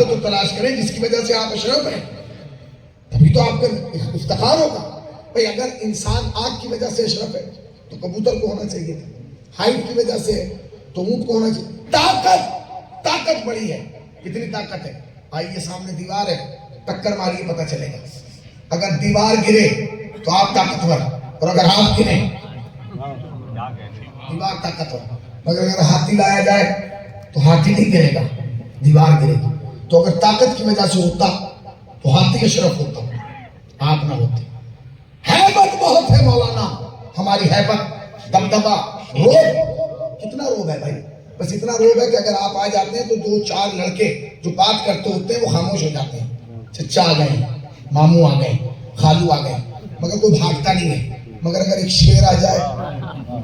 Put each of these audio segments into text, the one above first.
تو تلاش کریں جس کی وجہ سے آپ اشرف ہیں، تبھی تو آپ کا افتخار ہوگا۔ بھئی اگر انسان آگ کی وجہ سے اشرف ہے تو کبوتر کو ہونا چاہیے تھا، ہائٹ کی وجہ سے تو اونٹ کو ہونا چاہیے۔ طاقت بڑی ہے، کتنی طاقت ہے؟ آئیے سامنے دیوار ہے، ٹکر ماریے پتہ چلے گا۔ اگر دیوار گرے تو آپ طاقتور، اور اگر آپ گریں دیوار طاقتور، مگر اگر ہاتھی لایا جائے تو ہاتھی نہیں گرے گا، دیوار گرے گی۔ تو اگر طاقت کی وجہ سے ہوتا تو ہاتھی اشرف ہوتا، آپ نہ ہوتے۔ ہیبت بہت ہے مولانا، ہماری ہیبت، دبدبا، روب، کتنا روب ہے بھائی؟ بس اتنا روب ہے کہ اگر آپ آ جاتے ہیں تو دو چار لڑکے جو بات کرتے ہوتے ہیں وہ خاموش ہو جاتے ہیں۔ چچا آ گئے، ماموں آ گئے، خالو آ گئے، مگر کوئی بھاگتا نہیں ہے۔ مگر اگر ایک شیر آ جائے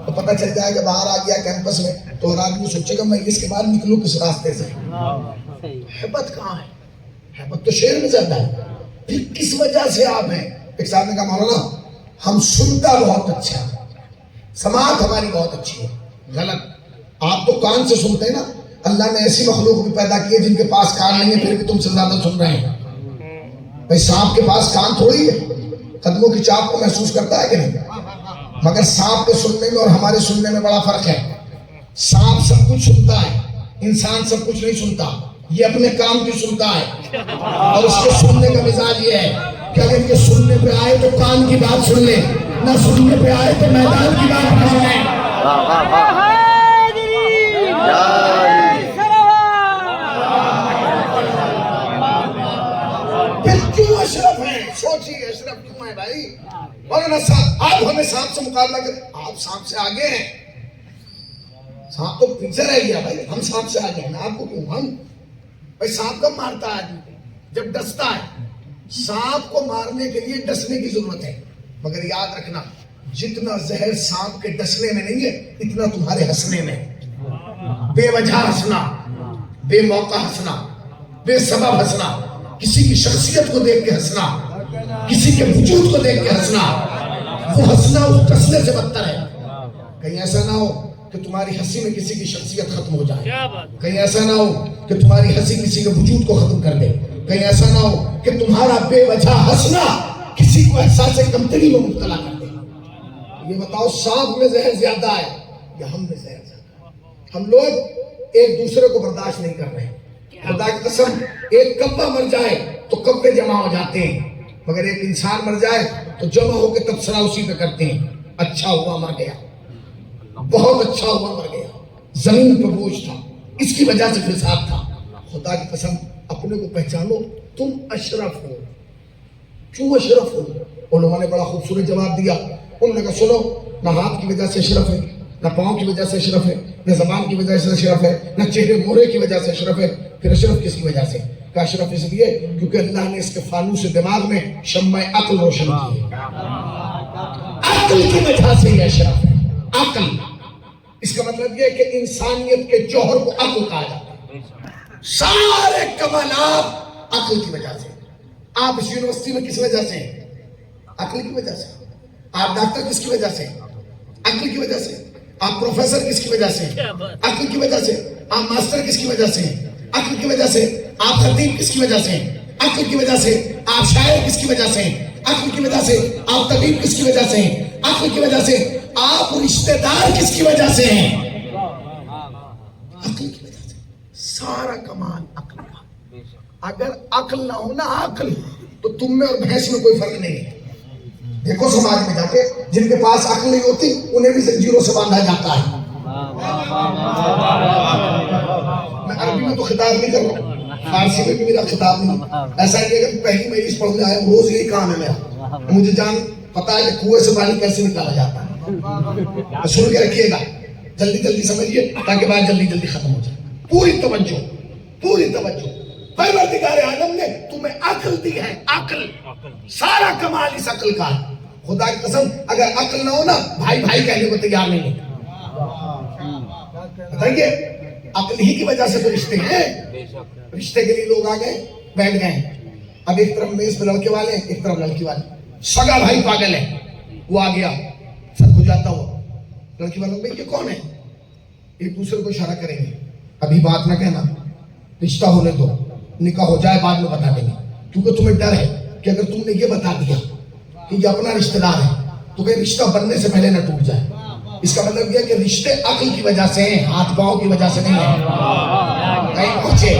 تو پتہ چل جائے کہ باہر آ گیا کیمپس میں، تو ہر آدمی سوچے گا میں اس کے بعد نکلوں کس راستے سے۔ ہیبت کہاں ہے؟ ہیبت تو شیر میں زیادہ ہے۔ پھر کس وجہ سے آپ ہیں؟ ایک صاحب نے کہا مولانا ہم سنتا بہت اچھا ہے، سماعت ہماری بہت اچھی ہے۔ غلط، آپ تو کان سے سنتے ہیں نا۔ اللہ نے ایسی مخلوق بھی پیدا کی ہے جن کے پاس کان نہیں ہے پھر بھی تم سے زیادہ سن رہے ہیں۔ بھئی سانپ کے پاس کان تھوڑی ہے، قدموں کی چاپ کو محسوس کرتا ہے کہ نہیں؟ مگر سانپ کے سننے میں اور ہمارے سننے میں بڑا فرق ہے۔ سانپ سب کچھ سنتا ہے، انسان سب کچھ نہیں سنتا، یہ اپنے کام کی سنتا ہے، اور اس کے سننے کا مزاج یہ ہے کہ اگر یہ سننے پہ آئے تو کان کی بات سن لے، نہ سننے پہ آئے تو میدان کی بات نہ سنیں۔ پھر کیوں اشرف ہیں؟ سوچیے اشرف کیوں ہیں بھائی؟ مولانا صاحب آپ ہمیں سانپ سے مقابلہ کریں، آپ سانپ سے آگے ہیں۔ سانپ تو پیچھے رہ گیا بھائی، ہم سانپ سے آگے ہیں، میں آپ کو کیوں؟ ہم بھائی سانپ کب مارتا ہے آدمی کو؟ جب ڈستا ہے۔ سانپ کو مارنے کے لیے ڈسنے کی ضرورت ہے، مگر یاد رکھنا جتنا زہر سانپ کے ڈسنے میں نہیں ہے اتنا تمہارے ہنسنے میں۔ بے وجہ ہنسنا، بے موقع ہنسنا، بے سبب ہنسنا، کسی کی شخصیت کو دیکھ کے ہنسنا، کسی کے وجود کو دیکھ کے ہنسنا، وہ ہنسنا اس ڈسنے سے بدتر ہے۔ کہیں ایسا نہ ہو کہ تمہاری ہنسی میں کسی کی شخصیت ختم ہو جائے، کہیں ایسا نہ ہو کہ تمہاری ہنسی کسی کے وجود کو ختم کر دے، کہیں ایسا نہ ہو کہ تمہارا بے وجہ ہنسنا کسی کو احساس کمتری میں مبتلا کر دے۔ یہ بتاؤ سانپ میں زہر زیادہ ہے یا ہم میں زہر زیادہ ہے؟ ہم لوگ ایک دوسرے کو برداشت نہیں کر رہے۔ خدا کی قسم ایک کبا مر جائے تو کبے جمع ہو جاتے ہیں، مگر ایک انسان مر جائے تو جمع ہو کے تبصرہ اسی پہ کرتے ہیں، اچھا ہوا مر گیا، بہت اچھا ہوا مر گیا، زمین پہ بوجھ تھا، اس کی وجہ سے فساد تھا۔ خدا کی قسم اپنے کو پہچانو، تم اشرف ہو۔ کیوں اشرف ہو؟ علماء نے بڑا خوبصورت جواب دیا۔ انہوں نے کہا سنو، نہ ہاتھ کی وجہ سے اشرف ہے، نہ پاؤں کی وجہ سے اشرف ہے، نہ زبان کی وجہ سے اشرف ہے، نہ چہرے مورے کی وجہ سے اشرف ہے۔ پھر اشرف کس کی وجہ سے؟ کہ اشرف اس لیے کیونکہ اللہ نے اس کے فانوس دماغ میں شمع عقل روشن کی ہے۔ عقل کی وجہ سے یہ اشرف ہے۔ عقل، اس کا مطلب یہ ہے کہ انسانیت کے جوہر کو عقل کہا جاتا ہے۔ سارے کمالات عقل کی وجہ سے۔ آپ اس یونیورسٹی میں کس وجہ سے ہیں؟ عقل کی وجہ سے۔ آپ ڈاکٹر کس کی وجہ سے؟ عقل کی وجہ سے۔ آپ پروفیسر کس کی وجہ سے؟ عقل کی وجہ سے۔ آپ ماسٹر کس کی وجہ سے؟ عقل کی وجہ سے۔ آپ خطیب کس کی وجہ سے؟ عقل کی وجہ سے۔ آپ شاعر کس کی وجہ سے؟ عقل کی وجہ سے۔ آپ طبیب کس کی وجہ سے؟ عقل کی وجہ سے۔ آپ رشتہ دار کس کی وجہ سے ہیں؟ عقل کی وجہ سے۔ سارا کمال عقل کا۔ اگر عقل نہ ہو نا عقل، تو تم میں اور بھینس میں کوئی فرق نہیں ہے۔ دیکھو سماج میں جا کے جن کے پاس عقل نہیں ہوتی انہیں بھی زنجیروں سے باندھا جاتا ہے۔ میں عربی میں تو خطاب نہیں کر رہا ہوں، فارسی میں بھی میرا خطاب نہیں۔ ایسا نہیں ہے کہ پہلی مجلس پڑھنے آیا ہوں، روز یہی کام ہے میرا۔ مجھے جان پتا ہے کہ کنویں سے پانی کیسے نکالا جاتا ہے۔ سن کے رکھیے گا، جلدی جلدی سمجھیے تاکہ بات جلدی جلدی ختم ہو جائے۔ پوری توجہ، پوری توجہ۔ پروردگار عالم نے تمہیں عقل دی ہے، عقل، سارا کمال اس عقل کا ہے۔ خدا کی قسم اگر عقل نہ ہو نا بھائی بھائی کہنے کو تیار نہیں ہے۔ بتائیے عقل ہی کی وجہ سے تو رشتے ہیں۔ رشتے کے لیے لوگ آ گئے، بیٹھ گئے، اب ایک طرف میز پہ لڑکے والے ہیں، ایک طرف لڑکی والے۔ سگا بھائی پاگل ہے، وہ آ گیا سب کو جاتا ہوا، لڑکی والوں بھائی یہ کون ہے؟ ایک دوسرے کو اشارہ کریں گے، ابھی بات نہ کہنا، رشتہ ہونے دو، نکاح ہو جائے بعد میں بتا دیں گے، کیونکہ تمہیں ڈر ہے کہ اگر تم نے یہ بتا دیا کہ یہ اپنا رشتہ دار ہے تو کہ رشتہ بننے سے پہلے نہ ٹوٹ جائے۔ اس کا مطلب یہ ہے کہ رشتے عقل کی وجہ سے ہیں، ہاتھ پاؤں کی وجہ سے نہیں ہے، کہیں پہنچے،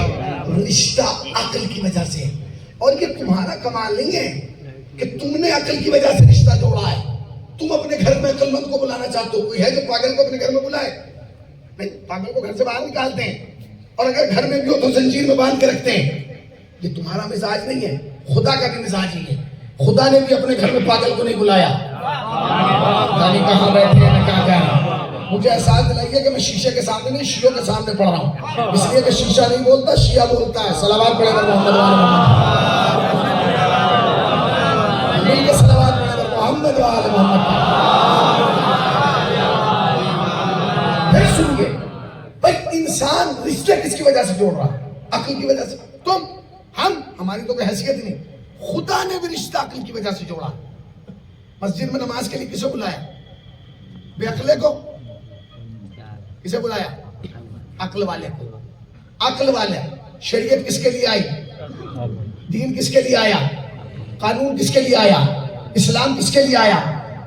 رشتہ عقل کی وجہ سے ہے۔ اور یہ تمہارا کمال نہیں ہے کہ تم نے عقل کی وجہ سے رشتہ جوڑا ہے، تم اپنے گھر میں عقل مند کو بلانا چاہتے ہو، کوئی ہے جو پاگل کو اپنے گھر میں بلائے؟ نہیں، پاگل کو گھر سے باہر نکالتے ہیں، اور اگر گھر میں بھی ہو تو زنجیر میں باندھ کے رکھتے ہیں۔ یہ تمہارا مزاج نہیں ہے، خدا کا بھی مزاج ہی ہے۔ خدا نے بھی اپنے گھر میں پاگل کو نہیں بلایا، یعنی کہاں بیٹھے ہیں کہاں جا رہے ہیں۔ مجھے احساس دلائیے کہ میں شیشے کے سامنے نہیں، شیعوں کے سامنے پڑھ رہا ہوں، اس لیے کہ شیشہ نہیں بولتا، شیعہ بولتا ہے۔ صلوات پڑھے گا محمد وآل محمد، مل کے صلوات پڑھے گا محمد وآل محمد۔ پھر سنیے بھائی، انسان رشتے کس کی وجہ سے جوڑ رہا ہے؟ عقل کی وجہ سے۔ تم ہماری تو کوئی حیثیت نہیں، خدا نے بھی رشتہ عقل کی وجہ سے جوڑا۔ مسجد میں نماز کے لیے کسے بلایا؟ بے عقلے کو؟ کسے بلایا؟ عقل والے کو۔ عقل والے۔ شریعت کس کے لیے آئی؟ دین کس کے لیے آیا؟ قانون کس کے لیے آیا؟ اسلام کس کے لیے آیا؟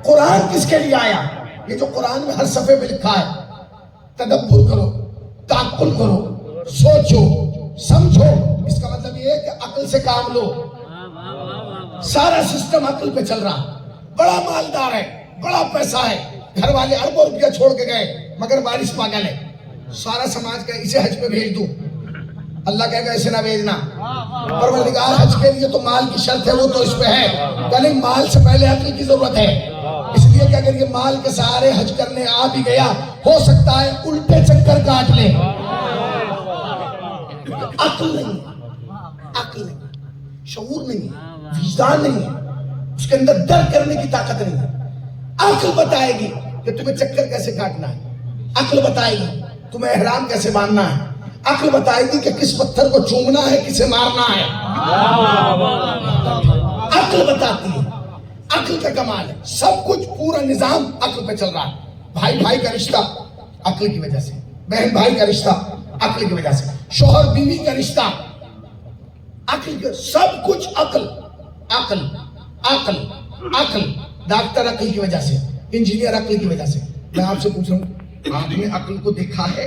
قرآن کس کے لیے آیا؟ یہ جو قرآن میں ہر صفحے پہ لکھا ہے، تدبر کرو، تعقل کرو، سوچو، سمجھو، اس کا مطلب یہ ہے کہ عقل سے کام لو۔ سارا سسٹم عقل پہ چل رہا، بڑا مالدار ہے، بڑا پیسہ ہے، گھر والے اربوں روپیہ چھوڑ کے گئے مگر وارث پاگل ہے، سارا سماج کا اسے حج پہ بھیج دوں، اللہ کہے گا اسے نہ بھیجنا۔ پروردگار حج کے لیے تو مال کی شرط ہے، وہ تو اس پہ ہے، یعنی مال سے پہلے عقل کی ضرورت ہے، اس لیے کہ اگر یہ مال کے سہارے حج کرنے آ بھی گیا ہو سکتا ہے الٹے چکر کاٹ لے۔ عقل نہیں، عقل نہیں، شعور نہیں ہے، وجدان نہیں ہے، اس کے اندر درک کرنے کی طاقت نہیں ہے۔ عقل بتائے گی کہ تمہیں چکر کیسے کاٹنا ہے، عقل بتائے گی تمہیں احرام کیسے باندھنا ہے، عقل بتائے گی کہ کس پتھر کو چومنا ہے، کسے مارنا ہے، عقل بتاتی ہے۔ عقل کا کمال ہے، سب کچھ پورا نظام عقل پہ چل رہا ہے۔ بھائی بھائی کا رشتہ عقل کی وجہ سے، بہن بھائی کا رشتہ عقل کی وجہ سے، شوہر بیوی کا رشتہ عقل کی، سب کچھ عقل عقل عقل عقل۔ ڈاکٹر عقل کی وجہ سے، انجینئر عقل کی وجہ سے۔ میں آپ سے پوچھ رہا ہوں، آپ نے عقل کو دیکھا ہے؟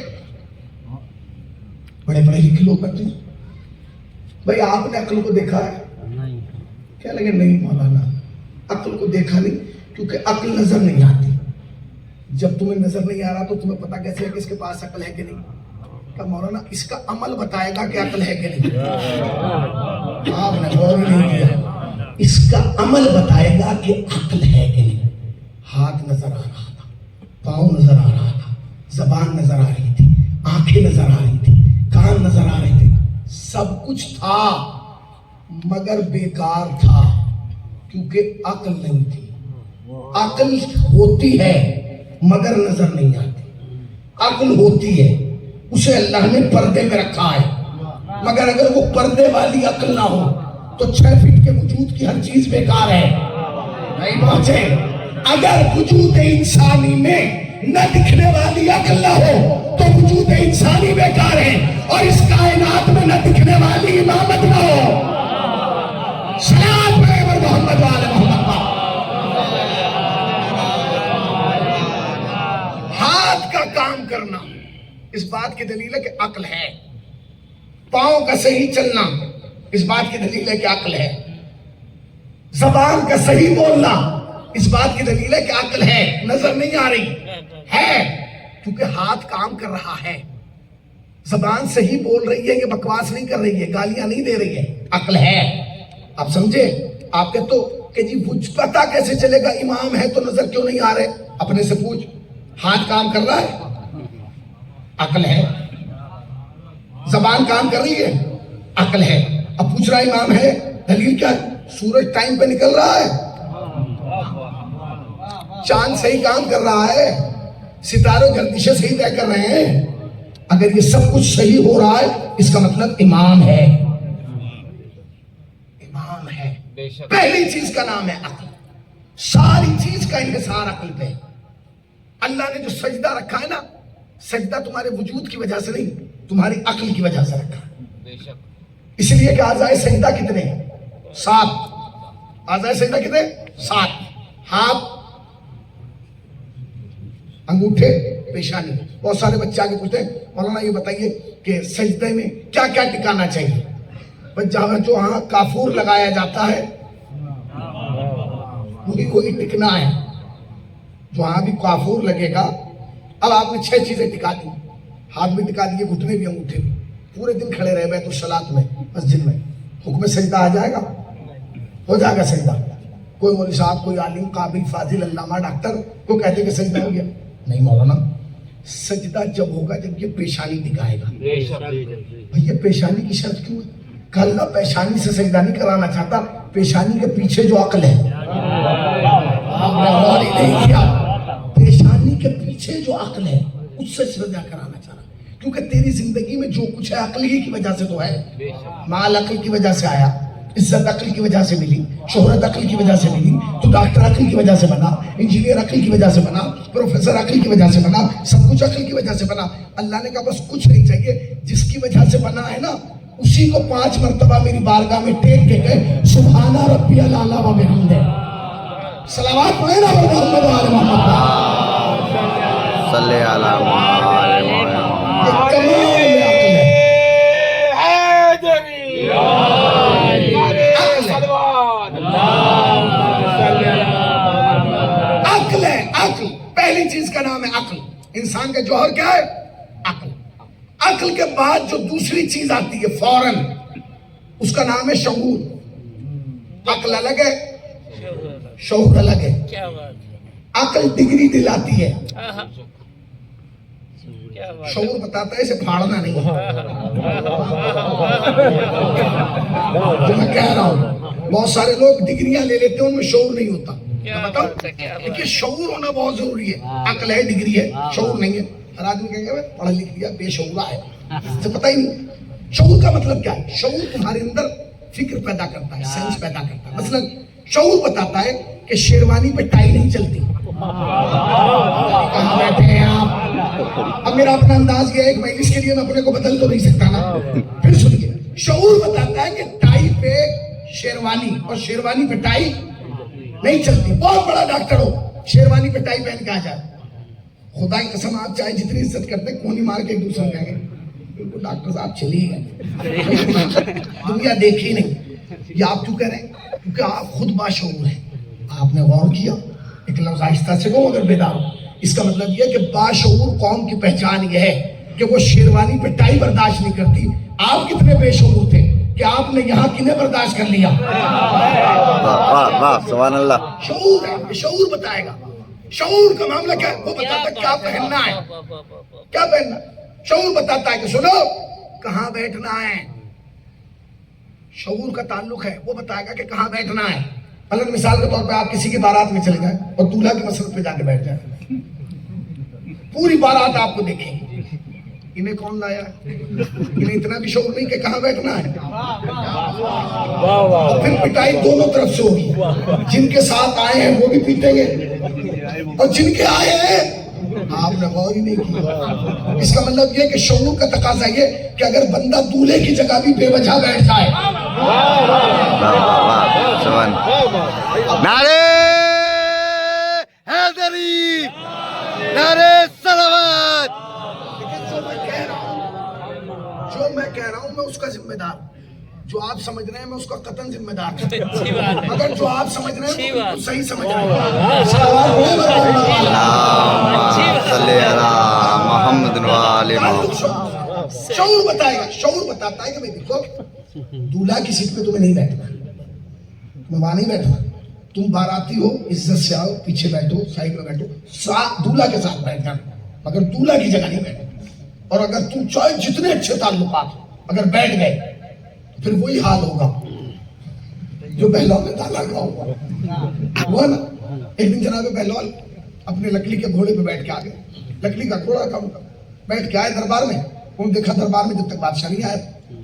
بڑے بڑے لکھے لوگ بیٹھے ہیں، بھائی آپ نے عقل کو دیکھا ہے؟ کیا لگے نہیں مولانا، عقل کو دیکھا نہیں، کیونکہ عقل نظر نہیں آتی۔ جب تمہیں نظر نہیں آ رہا تو تمہیں پتا کیسے ہے کہ اس کے پاس عقل ہے کہ نہیں؟ کہ مولانا اس کا عمل بتائے گا کہ عقل ہے کہ نہیں؟ آپ نے غور نہیں کیا، اس کا عمل بتائے گا کہ عقل ہے کہ نہیں۔ ہاتھ نظر آ رہا تھا، پاؤں نظر آ رہا تھا، زبان نظر آ رہی تھی، آنکھیں نظر آ رہی تھی، کان نظر آ رہے تھے، سب کچھ تھا مگر بیکار تھا، کیونکہ عقل نہیں تھی۔ عقل ہوتی ہے مگر نظر نہیں آتی، عقل ہوتی ہے، اسے اللہ نے پردے میں رکھا ہے، مگر اگر وہ پردے والی عقل نہ ہو تو 6 فٹ کے وجود کی ہر چیز بیکار ہے۔ نہیں پہنچے؟ اگر وجود انسانی میں نہ دکھنے والی عقل نہ ہو تو وجود انسانی بیکار ہے، اور اس کائنات میں نہ دکھنے والی امامت نہ ہو۔ صلوات پڑھے محمد وآل محمد۔ ہاتھ کا کام کرنا اس بات کی دلیل ہے کہ عقل ہے، پاؤں کا صحیح چلنا اس بات کی دلیل ہے کہ عقل ہے، زبان کا صحیح بولنا اس بات کی دلیل ہے کہ عقل ہے، نظر نہیں آ رہی ہے کیونکہ ہاتھ کام کر رہا ہے، زبان صحیح بول رہی ہے، یہ بکواس نہیں کر رہی ہے، گالیاں نہیں دے رہی ہے، عقل ہے۔ آپ سمجھے؟ آپ کہتے تو کہ جی پتا کیسے چلے گا امام ہے تو نظر کیوں نہیں آ رہے؟ اپنے سے پوچھ، ہاتھ کام کر رہا ہے، عقل ہے، زبان کام کر رہی ہے، عقل ہے۔ اب پوچھ رہا امام ہے، دلیل کیا ہے؟ سورج ٹائم پہ نکل رہا ہے، چاند صحیح کام کر رہا ہے، ستارے گردشیں صحیح طے کر رہے ہیں، اگر یہ سب کچھ صحیح ہو رہا ہے اس کا مطلب امام ہے، امام ہے۔ پہلی چیز کا نام ہے عقل، ساری چیز کا انحصار عقل پہ۔ اللہ نے جو سجدہ رکھا ہے نا، سجدہ تمہارے وجود کی وجہ سے نہیں، تمہاری عقل کی وجہ سے رکھا ہے۔ اس لیے کہ اعضائے سجدہ کتنے ہیں؟ 7. اعضائے سجدہ کتنے؟ 7. ہاتھ، انگوٹھے، پیشانی. بہت سارے بچے آگے پوچھتے ہیں مولانا یہ بتائیے کہ سجدے میں کیا کیا ٹکانا چاہیے؟ بس جہاں جو ہاں کافور لگایا جاتا ہے وہی ٹکنا ہے. وہاں بھی کافور لگے گا. اب آپ نے 6 چیزیں ٹکا دی، ہاتھ بھی ٹکا دیے، گھٹنے بھی، انگوٹھے بھی. پورے دن کھڑے رہے بیت الصلاۃ میں، مسجد میں، حکم سجدہ آ جائے گا؟ ہو جائے گا سجدہ. کوئی مولوی صاحب، کوئی عالم، قابل، فاضل، علامہ، ڈاکٹر کو کہتے کہ سجدہ ہو گیا. نہیں مولانا، سجدہ جب ہوگا جب یہ پیشانی دکھائے گا. بھئی پیشانی کی شرط کیوں ہے؟ کہ اللہ پیشانی سے سجدہ نہیں کرانا چاہتا، پیشانی کے پیچھے جو عقل ہے. آپ نے غور ہی نہیں کیا. پیشانی کے پیچھے جو عقل ہے اس سے سجدہ کرانا چاہ رہا، کیونکہ تیری زندگی میں جو کچھ ہے عقل ہی کی وجہ سے تو ہے. مال عقل کی وجہ سے آیا، عزت عقل کی وجہ سے ملی، شہرت عقل کی وجہ سے ملی، تو ڈاکٹر عقل کی وجہ سے بنا، انجینئر عقل کی وجہ سے بنا، پروفیسر عقل کی وجہ سے بنا، سب کچھ عقل کی وجہ سے بنا. اللہ نے کہا بس کچھ نہیں چاہیے، جس کی وجہ سے بنا ہے نا اسی کو 5 مرتبہ میری بارگاہ میں ٹیک کے گئے سبحان ربی الاعلی و بحمدہ. صلوات پڑھیں نا محمد و آل محمد صلی اللہ علیہ عقل ہے. عقل پہلی چیز کا نام ہے عقل. انسان کا جوہر کیا ہے؟ عقل. عقل کے بعد جو دوسری چیز آتی ہے فوراً اس کا نام ہے شعور. عقل الگ ہے، شعور الگ ہے. عقل ڈگری دلاتی ہے، شعور بتاتا ہے اسے پھاڑنا نہیں. جو میں کہہ رہا ہوں بہت سارے لوگ ڈگریاں لے لیتے ہیں ان میں شعور نہیں ہوتا. لیکن شعور ہونا بہت ضروری ہے. عقل ہے، ڈگری ہے، شعور نہیں ہے. ہر آدمی کہیں گے پڑھا لکھ لیا بے شعورا ہے، اسے پتہ ہی نہیں. شعور کا مطلب کیا ہے؟ شعور تمہارے اندر فکر پیدا کرتا ہے، سینس پیدا کرتا ہے. مثلا شعور بتاتا ہے کہ شیروانی پہ ٹائی نہیں چلتی. کہاں بیٹھے ہیں آپ؟ اب میرا اپنا انداز یہ ہے کہ میں اس کے لیے میں اپنے کو بدل تو نہیں سکتا نا. پھر سنیے، شعور بتاتا ہے کہ ٹائی پہ شیروانی اور شیروانی پہ ٹائی نہیں چلتی. بہت بڑا ڈاکٹر ہو، شیروانی پہ ٹائی پہن کے آ جائے، خدا کی قسم آپ چاہے جتنی عزت کرتے کونی مار کے ایک دوسرے کہیں گے ڈاکٹر صاحب چلی گئے، دنیا دیکھی نہیں. یہ آپ کیوں کہہ رہے ہیں؟ کیونکہ آپ خود باشعور ہیں. آپ نے غور کیا؟ ایک لفظ آہستہ سے کہو اگر بیدار ہو. اس کا مطلب یہ کہ باشعور قوم کی پہچان یہ ہے کہ وہ شیروانی پہ ٹائی برداشت نہیں کرتی. آپ کتنے بے شعور تھے کہ آپ نے یہاں کنہیں برداشت کر لیا. سبحان اللہ. شعور ہے، یہ شعور بتائے گا. شعور کا معاملہ کیا ہے؟ وہ بتاتا ہے کیا پہننا ہے، کیا پہننا. شعور بتاتا ہے کہ سنو کہاں بیٹھنا ہے. شعور کا تعلق ہے، وہ بتائے گا کہ کہاں بیٹھنا ہے. مثلا مثال کے طور پہ آپ کسی کی بارات میں چلے جائیں اور دولہا کی مسجد پہ جا کے بیٹھ جائیں، پوری بارات آپ کو دیکھیں گے. انہیں کون لایا؟ انہیں اتنا بھی شعور نہیں کہ کہاں بیٹھنا ہے. اور پھر پٹائی دونوں طرف سے ہوگی. جن کے ساتھ آئے ہیں وہ بھی پیٹیں گے اور جن کے آئے ہیں آپ نے غور ہی نہیں کیا. اس کا مطلب یہ کہ شعور کا تقاضا یہ کہ اگر بندہ دولہے کی جگہ بھی بے وجہ بیٹھ جائے. نعرے حیدری، نعرے صلوات. جو میں کہہ رہا ہوں میں اس کا ذمہ دار ہوں. جو آپ سمجھ رہے ہیں میں اس کا قطعاً ذمہ دار ہوں. مگر جو آپ سمجھ رہے ہیں وہ صحیح سمجھ رہے ہیں. صلی اللہ محمد و آل محمد. شعور بتائے گا، شعور بتاتا ہے کہ بھائی دیکھو دولہا کی سیٹ پہ تمہیں نہیں بیٹھنا، تمہیں وہاں نہیں بیٹھنا. تم باراتی ہو، عزت سے آؤ، پیچھے بیٹھو، سائڈ میں بیٹھو، دولہا کے ساتھ بیٹھ جانا، مگر دولہا کی جگہ نہیں بیٹھنا. اور اگر تم چاہے جتنے اچھے تعلقات اگر بیٹھ گئے پھر وہی حال ہوگا جو بہلول نے تالا کا ہوا نا. ایک دن جناب بہلول اپنے لکڑی کے گھوڑے پہ بیٹھ کے آ گئے. لکڑی کا گھوڑا کا بیٹھ کے آئے دربار میں. انہوں نے دیکھا دربار میں جب تک بادشاہ نہیں آیا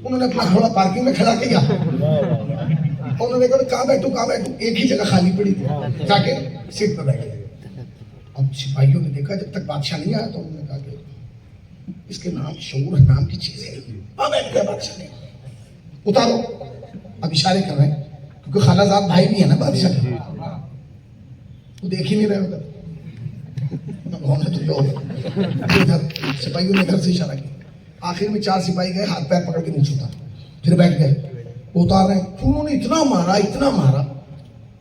انہوں نے اپنا گھوڑا پارکنگ میں کھڑا کیا. انہوں نے کہا کہاں بیٹھوں کہاں بیٹھوں، ایک ہی جگہ خالی پڑی تھی، جا کے سیٹ پہ بیٹھ گئے. اب سپاہیوں نے دیکھا جب تک بادشاہ نہیں آیا تو انہوں نے کہا کہ اس کے نام شعور نام کی چیز ہے. بیٹھ گیا بادشاہ نے. اتارو. اب اشارے کر رہے ہیں کیونکہ خالہ زاد بھائی بھی ہے نا بادشاہ کے, وہ دیکھ ہی نہیں رہے ادھر. سپاہیوں نے ادھر سے اشارہ کیا. آخر میں 4 سپاہی گئے, ہاتھ پیر پکڑ کے نیچے اتار, پھر بیٹھ گئے. وہ اتار رہے ہیں, انہوں نے اتنا مارا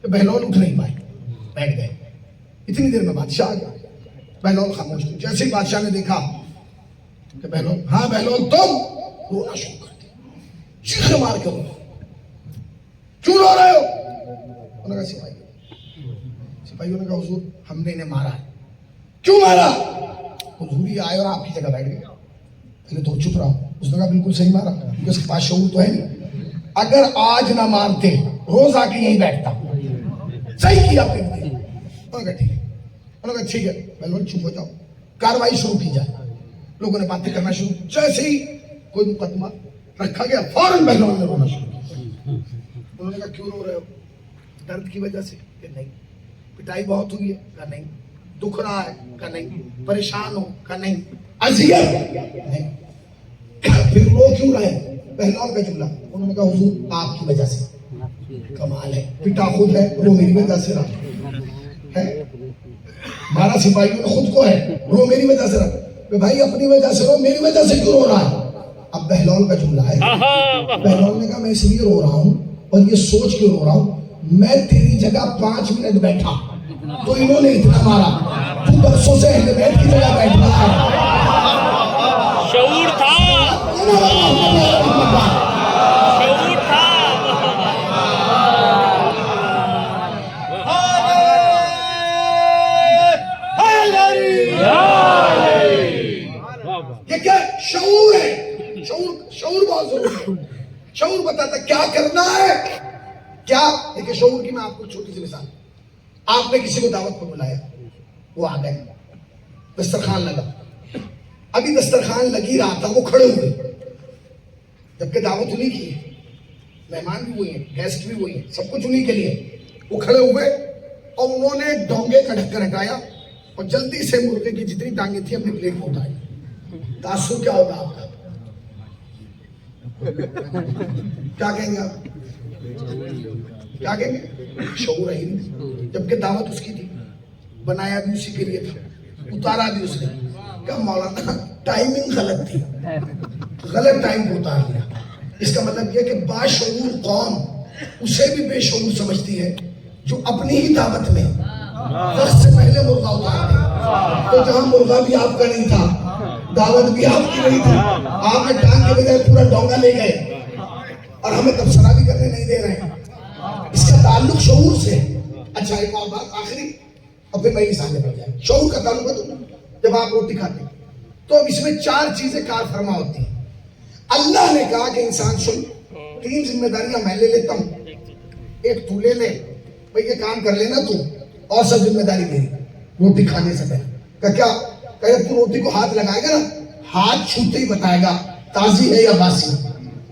کہ بہلول اٹھ نہیں پائے, بیٹھ گئے. اتنی دیر میں بادشاہ آ گیا. بہلول خاموش تھے. جیسے ہی بادشاہ نے دیکھا کہ بہلول, ہاں بہلول تم, رونا شروع کر دیا, چیخے مار کے رونا. کیوں رو رہے ہو؟ انہوں نے کہا سپاہیوں نے کہا حضور ہم نے انہیں مارا ہے. کیوں مارا؟ حضور یہ آئے اور آپ کی جگہ بیٹھ گئے. پہلے تو چپ رہا. اس نے کہا بالکل صحیح مارا, کیونکہ اس کے پاس شعور تو ہے نہیں. اگر آج نہ مارتے روز آ کے یہیں بیٹھتا. صحیح کیا آپ نے. انہوں نے کہا ٹھیک ہے. انہوں نے کہا ٹھیک ہے بہلول چپ ہو جاؤ, کاروائی شروع کی جائے. لوگوں نے باتیں کرنا شروع. جیسے ہی کوئی مقدمہ رکھا گیا فوراً بہلول نے رونا شروع کیا. انہوں نے کہا کیوں رو رہے ہو؟ درد کی وجہ سے؟ کہ نہیں. پٹائی بہت ہوئی ہے؟ کہا نہیں. دکھ رہا ہے؟ کہا نہیں. پریشان ہو؟ کہا نہیں. اذیت؟ نہیں. پھر رو کیوں رہے؟ بہلول کا جملہ. انہوں نے کہا حضور آپ کی وجہ سے. کمال ہے, پٹا خود ہے, رو میری وجہ سے رہا ہے. مارا سپاہیوں نے خود کو ہے, رو میری وجہ سے رہا. بھائی اپنی وجہ سے رو, میری وجہ سے کیوں رو رہا ہے؟ اب بہلول کا جملہ ہے. بہلول نے کہا میں اس لیے رو رہا ہوں اور یہ سوچ کے رو رہا ہوں, میں تیری جگہ 5 منٹ بیٹھا تو انہوں نے اتنا مارا, تو برسوں سے اہل بیت کی جگہ بیٹھ رہا ہے. شعور تھا, شعور تھا. یہ کیا شعور ہے؟ شعور بہت ضروری ہے. شعور بتاتا کیا کرنا ہے. کیا دیکھیں شعور کی میں آپ کو چھوٹی سی مثال. آپ نے کسی کو دعوت پر بلایا, وہ آ گئے, دسترخوان لگا. ابھی دسترخوان لگ ہی رہا تھا وہ کھڑے ہوئے, جبکہ دعوت انہیں کی ہے, مہمان بھی وہی ہیں, گیسٹ بھی وہی ہیں, سب کچھ انہیں کے لیے. وہ کھڑے ہوئے اور انہوں نے ڈونگے کا ڈھکن ہٹایا اور جلدی سے مرغے کی جتنی ٹانگیں تھیں اپنی پلیٹ میں اٹھائی. تاثر کیا ہوگا آپ کا؟ کیا کہیں گے آپ؟ کیا کہیں گے؟ شعور ہے ہی نہیں. جبکہ دعوت اس کی تھی, بنایا بھی اسی کے لیے تھا, اتارا بھی اس نے. کیا مولانا ٹائمنگ غلط تھی, غلط ٹائم کو اتار دیا. اس کا مطلب یہ کہ باشعور قوم اسے بھی بے شعور سمجھتی ہے جو اپنی ہی دعوت میں وقت سے پہلے مرغا اتار دے. تو جہاں مرغا بھی آپ کا نہیں تھا, دعوت بھی آپ کی نہیں تھی, آپ نے ٹانگ کے بجائے پورا ڈونگا لے گئے اور ہمیں تبصرہ بھی کرنے نہیں دے رہے ہیں. اس کا تعلق شعور سے. اچھا ایک اور بات آخری, اور پھر میں مثالیں پڑ جائیں. شعور کا تعلق ہے جب آپ روٹی کھاتے ہیں تو اب اس میں 4 چیزیں کار فرما ہوتی ہیں. اللہ نے کہا کہ انسان سن, 3 ذمہ داریاں میں لے لیتا ہوں, ایک تو لے لے, بھئی یہ کام کر لینا تو, اور سب ذمہ داری میری. روٹی کھانے سے پہلے کہ کیا کہ تو روٹی کو ہاتھ لگائے گا نا, ہاتھ چھوتے ہی بتائے گا تازی ہے یا باسی.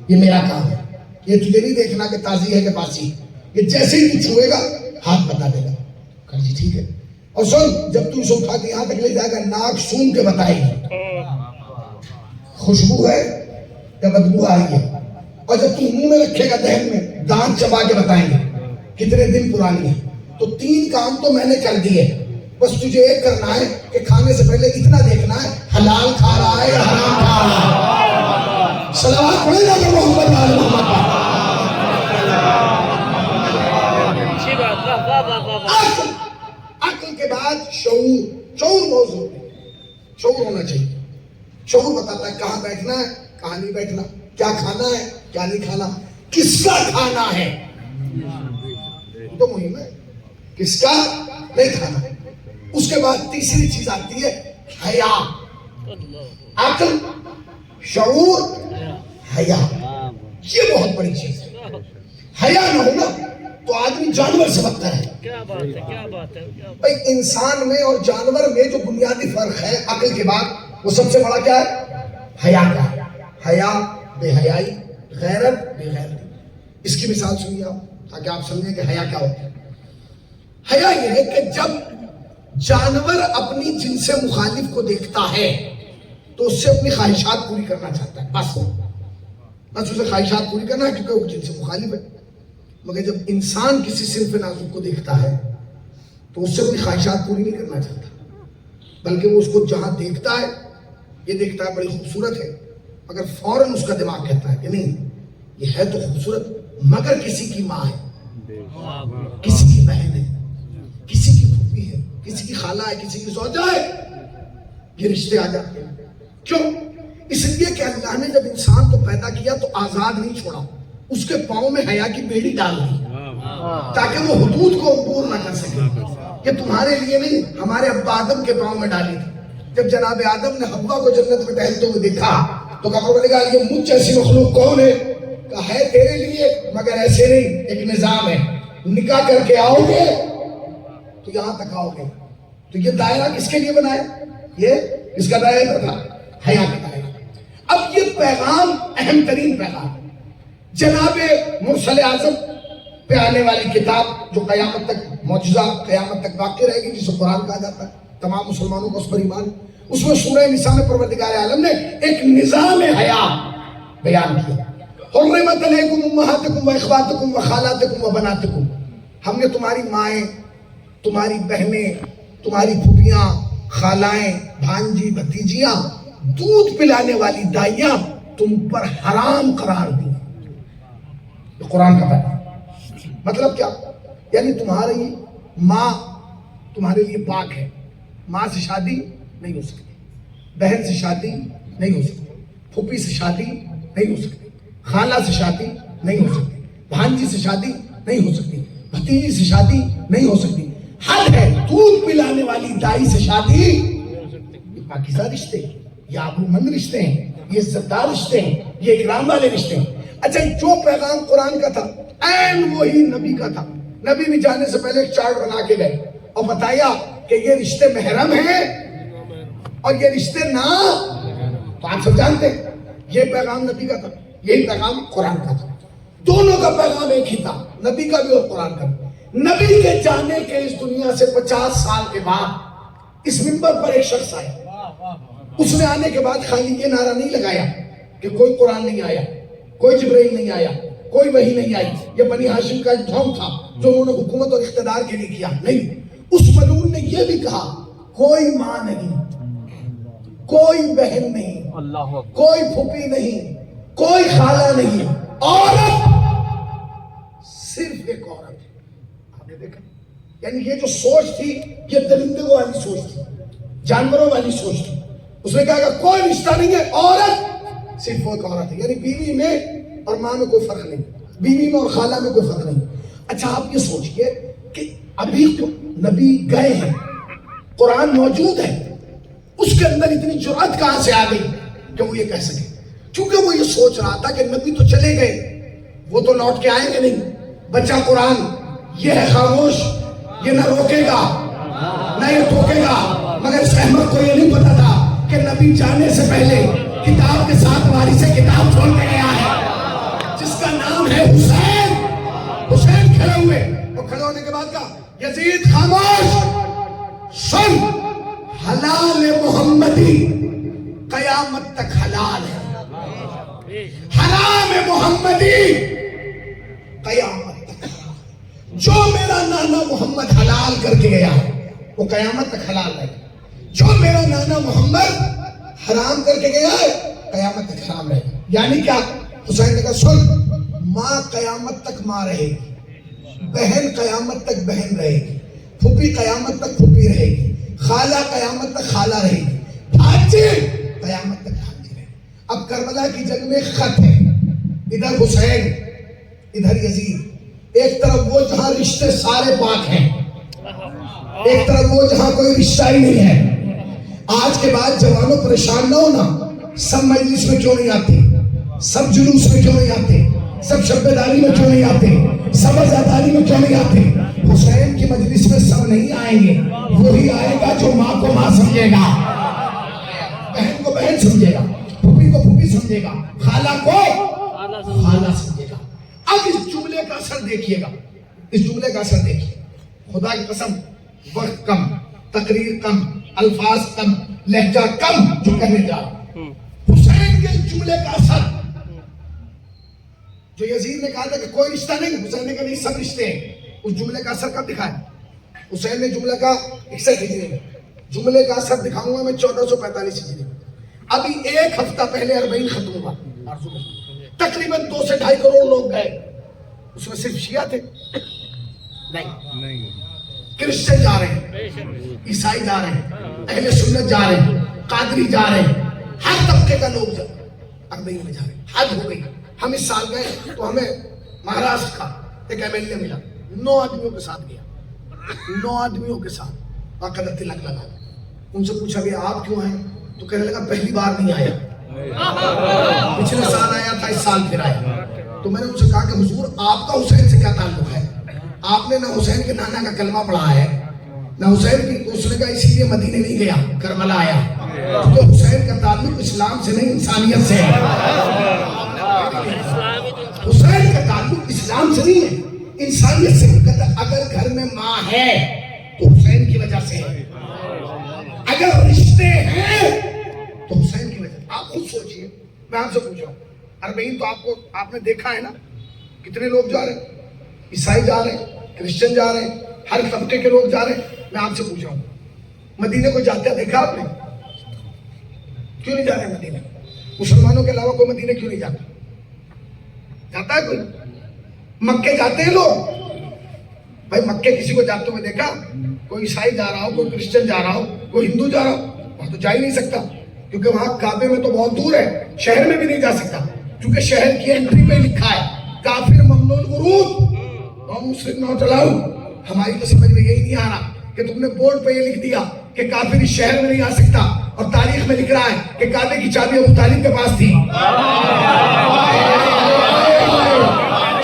یہ میرا کام ہے, یہ تجھے نہیں دیکھنا کہ تازی ہے کہ باسی. یہ جیسے ہی تو چھوئے گا ہاتھ بتا دے گا. کہ جی ٹھیک ہے. اور سن, جب تو اسے اٹھا کے یہاں تک لے جائے گا ناک سونگ کے بتائے گی خوشبو ہے یا بدبو آ رہی ہے. اور جب تم منہ میں رکھے گا دہن میں, دانت چبا کے بتائیں گے کتنے دن پرانی ہے. تو 3 کام تو میں نے کر دیے, بس تجھے ایک کرنا ہے کہ کھانے سے پہلے اتنا دیکھنا ہے حلال کھا رہا ہے یا حرام کھا رہا ہے. صلوات پڑھے گا کہ محمد آل محمد. عقل کے بعد شعور. شعور بہت ضروری ہے, شعور ہونا چاہیے. شعور بتاتا ہے کہاں بیٹھنا ہے, کہاں نہیں بیٹھنا, کیا کھانا ہے, کیا نہیں کھانا, کس کا کھانا ہے. تو مہم ہے کس کا نہیں کھانا. اس کے بعد تیسری چیز آتی ہے حیا. عقل, شعور, حیا, یہ بہت بڑی چیز ہے. حیا نہ ہونا تو آدمی جانور سے بدتر ہے. کیا بات ہے, کیا بات ہے. بھائی انسان میں اور جانور میں جو بنیادی فرق ہے عقل کے بعد, وہ سب سے بڑا کیا ہے؟ حیا کا. حیا بے حیائی, غیرت بے غیرتی. اس کی مثال سنیے آپ تاکہ آپ سمجھیں کہ حیا کیا ہوتا ہے. حیا یہ ہے کہ جب جانور اپنی جن سے مخالف کو دیکھتا ہے تو اس سے اپنی خواہشات پوری کرنا چاہتا ہے, بس بس اسے خواہشات پوری کرنا ہے کیونکہ وہ جن سے مخالف ہے. مگر جب انسان کسی صنف نازک کو دیکھتا ہے تو اس سے کوئی خواہشات پوری نہیں کرنا چاہتا، بلکہ وہ اس کو جہاں دیکھتا ہے یہ دیکھتا ہے بڑی خوبصورت ہے، مگر فوراً اس کا دماغ کہتا ہے کہ نہیں یہ ہے تو خوبصورت مگر کسی کی ماں ہے، کسی کی بہن ہے، کسی کی پھوپھی ہے، کسی کی خالہ ہے، کسی کی زوجہ ہے. یہ رشتے آ جاتے ہیں. کیوں؟ اس لیے کہ اللہ نے جب انسان کو پیدا کیا تو آزاد نہیں چھوڑا، اس کے پاؤں میں حیا کی بیڑی ڈال دی تاکہ وہ حدود کو عبور نہ کر سکے. کہ تمہارے لیے نہیں، ہمارے ابا آدم کے پاؤں میں ڈالی تھی. جب جناب آدم نے حوا کو جنت میں ٹہلتے ہوئے دیکھا تو کہا نے کہا یہ مجھ جیسی مخلوق کون ہے؟ کہا ہے تیرے لیے مگر ایسے نہیں، ایک نظام ہے، نکاح کر کے آؤ گے تو یہاں تک آؤ گے. تو یہ دائرہ کس کے لیے بنایا؟ یہ اس کا دائرہ تھا حیا کا دائرہ. اب یہ پیغام اہم ترین پیغام جناب مرسل اعظم پہ آنے والی کتاب جو قیامت تک معجزہ قیامت تک باقی رہے گی، جسے قرآن کہا جاتا ہے، تمام مسلمانوں کو اس پر ایمان. اس میں سورہ نساء میں پروردگار عالم نے ایک نظام حیا بیان کیا. حرمت علیکم امہاتکم و اخواتکم و خالاتکم و بناتکم، ہم نے تمہاری مائیں، تمہاری بہنیں، تمہاری پھوپھیاں، خالائیں، بھانجی، بھتیجیاں، دودھ پلانے والی دائیاں تم پر حرام قرار دی. یہ قرآن کا بیان. مطلب کیا؟ یعنی تمہاری ماں تمہارے لیے پاک ہے، ماں سے شادی نہیں ہو سکتی، بہن سے شادی نہیں ہو سکتی، پھوپھی سے شادی نہیں ہو سکتی، خالہ سے شادی نہیں ہو سکتی، بھانجی سے شادی نہیں ہو سکتی، بھتیجی سے شادی نہیں ہو سکتی. حد ہے دودھ پلانے والی دائی سے شادی. یہ پاکیزہ رشتے، یہ آبرومند رشتے ہیں، یہ عزتدار رشتے ہیں، یہ اکرام والے رشتے ہیں. اچھا جو پیغام قرآن کا تھا این وہی نبی کا تھا. نبی بھی جانے سے پہلے ایک چارٹ بنا کے گئے اور بتایا کہ یہ رشتے محرم ہیں اور یہ رشتے نہ. تو آپ سب جانتے ہیں یہ پیغام نبی کا تھا، یہی پیغام قرآن کا تھا. دونوں کا پیغام ایک ہی تھا، نبی کا بھی اور قرآن کا بھی. نبی کے جانے کے اس دنیا سے 50 سال کے بعد اس منبر پر ایک شخص آیا. اس نے آنے کے بعد خالی یہ نعرہ نہیں لگایا کہ کوئی قرآن نہیں آیا، کوئی جبرائیل نہیں آیا، کوئی وحی نہیں آئی، یہ بنی ہاشم کا ایک ڈھونگ تھا جو انہوں نے حکومت اور اقتدار کے لیے کیا. نہیں، اس ملعون نے یہ بھی کہا کوئی ماں نہیں، کوئی بہن نہیں، کوئی پھوپھی نہیں، کوئی خالہ نہیں، عورت صرف ایک عورت ہے. آپ نے دیکھا یعنی یہ جو سوچ تھی یہ درندوں والی سوچ تھی، جانوروں والی سوچ تھی. اس نے کہا کہ کوئی رشتہ نہیں ہے، عورت صرف وہ ایک عورت ہے. یعنی بیوی میں اور ماں میں کوئی فرق نہیں، بیوی میں اور خالہ میں کوئی فرق نہیں. اچھا آپ یہ سوچئے کہ ابھی نبی گئے ہیں، قرآن موجود ہے، اس کے اندر اتنی جرأت کہاں سے آ گئی کہ وہ یہ کہہ سکے؟ کیونکہ وہ یہ سوچ رہا تھا کہ نبی تو چلے گئے، وہ تو لوٹ کے آئیں گے نہیں. بچہ قرآن یہ ہے خاموش، یہ نہ روکے گا نہ یہ ٹوکے گا. مگر اس احمد کو یہ نہیں پتا تھا کہ نبی جانے سے پہلے کتاب کے ساتھ وارث سے کتاب چھوڑ کے گیا ہے جس کا نام ہے حسین. حسین کھڑے ہوئے اور کھڑے ہونے کے بعد کہا یزید خاموش سن، حلال محمدی قیامت تک حلال ہے، حرام محمدی قیامت تک حرام. جو میرا نانا محمد حلال کر کے گیا ہے وہ قیامت تک حلال رہے گا، جو میرا نانا محمد حرام کر کے گیا ہے قیامت تک حرام رہے گا. یعنی کیا؟ حسین نے کہا سن، ماں قیامت تک ماں رہے گی، بہن قیامت تک بہن رہے گی، پھوپھی قیامت تک پھوپھی رہے گی، خالہ قیامت تک خالہ رہے گی، بھانجی قیامت تک بھانجی رہے گی. اب کربلا کی جنگ میں خط ہے، ادھر حسین ادھر یزید. ایک طرف وہ جہاں رشتے سارے پاک ہیں، ایک طرف وہ جہاں کوئی رشتہ ہی نہیں ہے. آج کے بعد جوانوں پریشان نہ ہونا، سب مجلس میں کیوں نہیں آتے، سب جلوس میں کیوں نہیں آتے، سب شبیداری میں کیوں نہیں آتے، سب عزاداری میں کیوں نہیں آتے. حسین کی مجلس میں سب نہیں آئیں گے، وہی آئے گا جو ماں کو ماں سمجھے گا، بہن کو بہن سمجھے گا، پھوپھی کو پھوپھی سمجھے گا، خالہ کو خالہ سمجھے گا. اب اس جملے کا اثر دیکھیے گا، اس جملے کا اثر دیکھیے. خدا کی قسم وقت کم، تقریر کم، الفاظ کم، لہجہ کم جو کہنے جا رہا. حسین کے جملے کا اثر جو یزید نے کہا تھا کہ کوئی رشتہ نہیں، حسین نے کہا نہیں سب رشتے ہیں، اس جملے کا اثر کب دکھایا؟ حسین نے جملے کا 61 ہجری میں، جملے کا اثر دکھاؤں گا میں 1445 ہجری میں۔ ابھی ایک ہفتہ پہلے اربعین ختم ہوا، تقریباً 2 سے 2.5 کروڑ لوگ گئے، اس میں صرف شیعہ تھے نہیں، کرسچن جا رہے ہیں، عیسائی جا رہے ہیں، اہل سنت جا رہے ہیں، قادری جا رہے ہیں، ہر طبقے کا لوگ اربعین میں جا رہے ہیں۔ حد ہو گئی۔ ہم اس سال گئے تو ہمیں مہاراشٹر کا ایک MLA ملا، 9 آدمیوں کے ساتھ گیا، 9 آدمیوں کے ساتھ باقاعدہ تلک لگا۔ ان سے پوچھا کہ آپ کیوں ہیں؟ تو کہنے لگا پہلی بار نہیں آیا، پچھلے سال آیا تھا، اس سال پھر آیا۔ تو میں نے ان سے کہا کہ حضور آپ کا حسین سے کیا تعلق ہے؟ آپ نے نہ حسین کے نانا کا کلمہ پڑھا ہے نہ حسین کی، اس نے کہا اسی لیے مدینے نہیں گیا، کربلا آیا، کیونکہ حسین کا تعلق اسلام سے نہیں انسانیت سے ہے۔ حسین کا تعلق اسلام سے نہیں ہے، انسانیت سے۔ اگر گھر میں ماں ہے تو حسین کی وجہ سے ہے، اگر رشتے ہیں تو حسین کی وجہ سے۔ آپ خود سوچئے، میں آپ سے پوچھ رہا ہوں، اربعین تو آپ نے دیکھا ہے نا، کتنے لوگ جا رہے ہیں؟ عیسائی جا رہے ہیں، کرسچن جا رہے ہیں، ہر طبقے کے لوگ جا رہے ہیں۔ میں آپ سے پوچھ رہا ہوں، مدینے کو جاتے دیکھا آپ نے؟ کیوں نہیں جا رہے مدینے؟ مسلمانوں کے علاوہ کوئی مدینے کیوں نہیں جاتا؟ جاتا ہے کوئی؟ مکے جاتے ہیں لوگ؟ بھائی مکے کسی کو جاتے ہوئے دیکھا؟ کوئی عیسائی جا رہا ہو، کوئی کرسچن جا رہا ہو، کوئی ہندو جا رہا ہو؟ وہاں تو جا ہی نہیں سکتا، کیونکہ وہاں کعبے میں تو بہت دور ہے، شہر میں بھی نہیں جا سکتا، کیونکہ شہر کی انٹری پہ لکھا ہے کافر ممنوع الورود اور مسلم نہ چلاؤ۔ ہماری تو سمجھ میں یہی نہیں آ رہا کہ تم نے بورڈ پہ یہ لکھ دیا کہ کافر اس شہر میں نہیں آ سکتا، اور تاریخ میں لکھ رہا ہے کہ کعبے کی چابی ابو طالب کے پاس تھی۔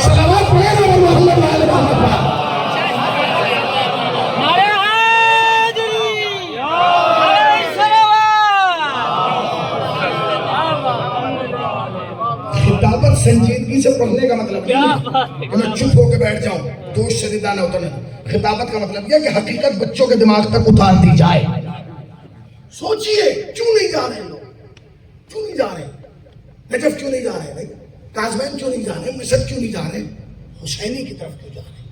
صلوات پڑھیں نا محمد وعلی محمد۔ خطابت سنجیدگی سے پڑھنے کا مطلب نہیں کہ میں چپ ہو کے بیٹھ جاؤں، دوش شدیدہ نہ اترنے۔ خطابت کا مطلب یہ کہ حقیقت بچوں کے دماغ تک اتار دی جائے۔ سوچئے کیوں نہیں جا رہے لوگ؟ کیوں نہیں جا رہے؟ نجف کیوں نہیں جا رہے بھائی؟ قازوین کیوں نہیں جا رہے؟ مصر کیوں نہیں جا رہے؟ حسینی کی طرف کیوں جا رہے؟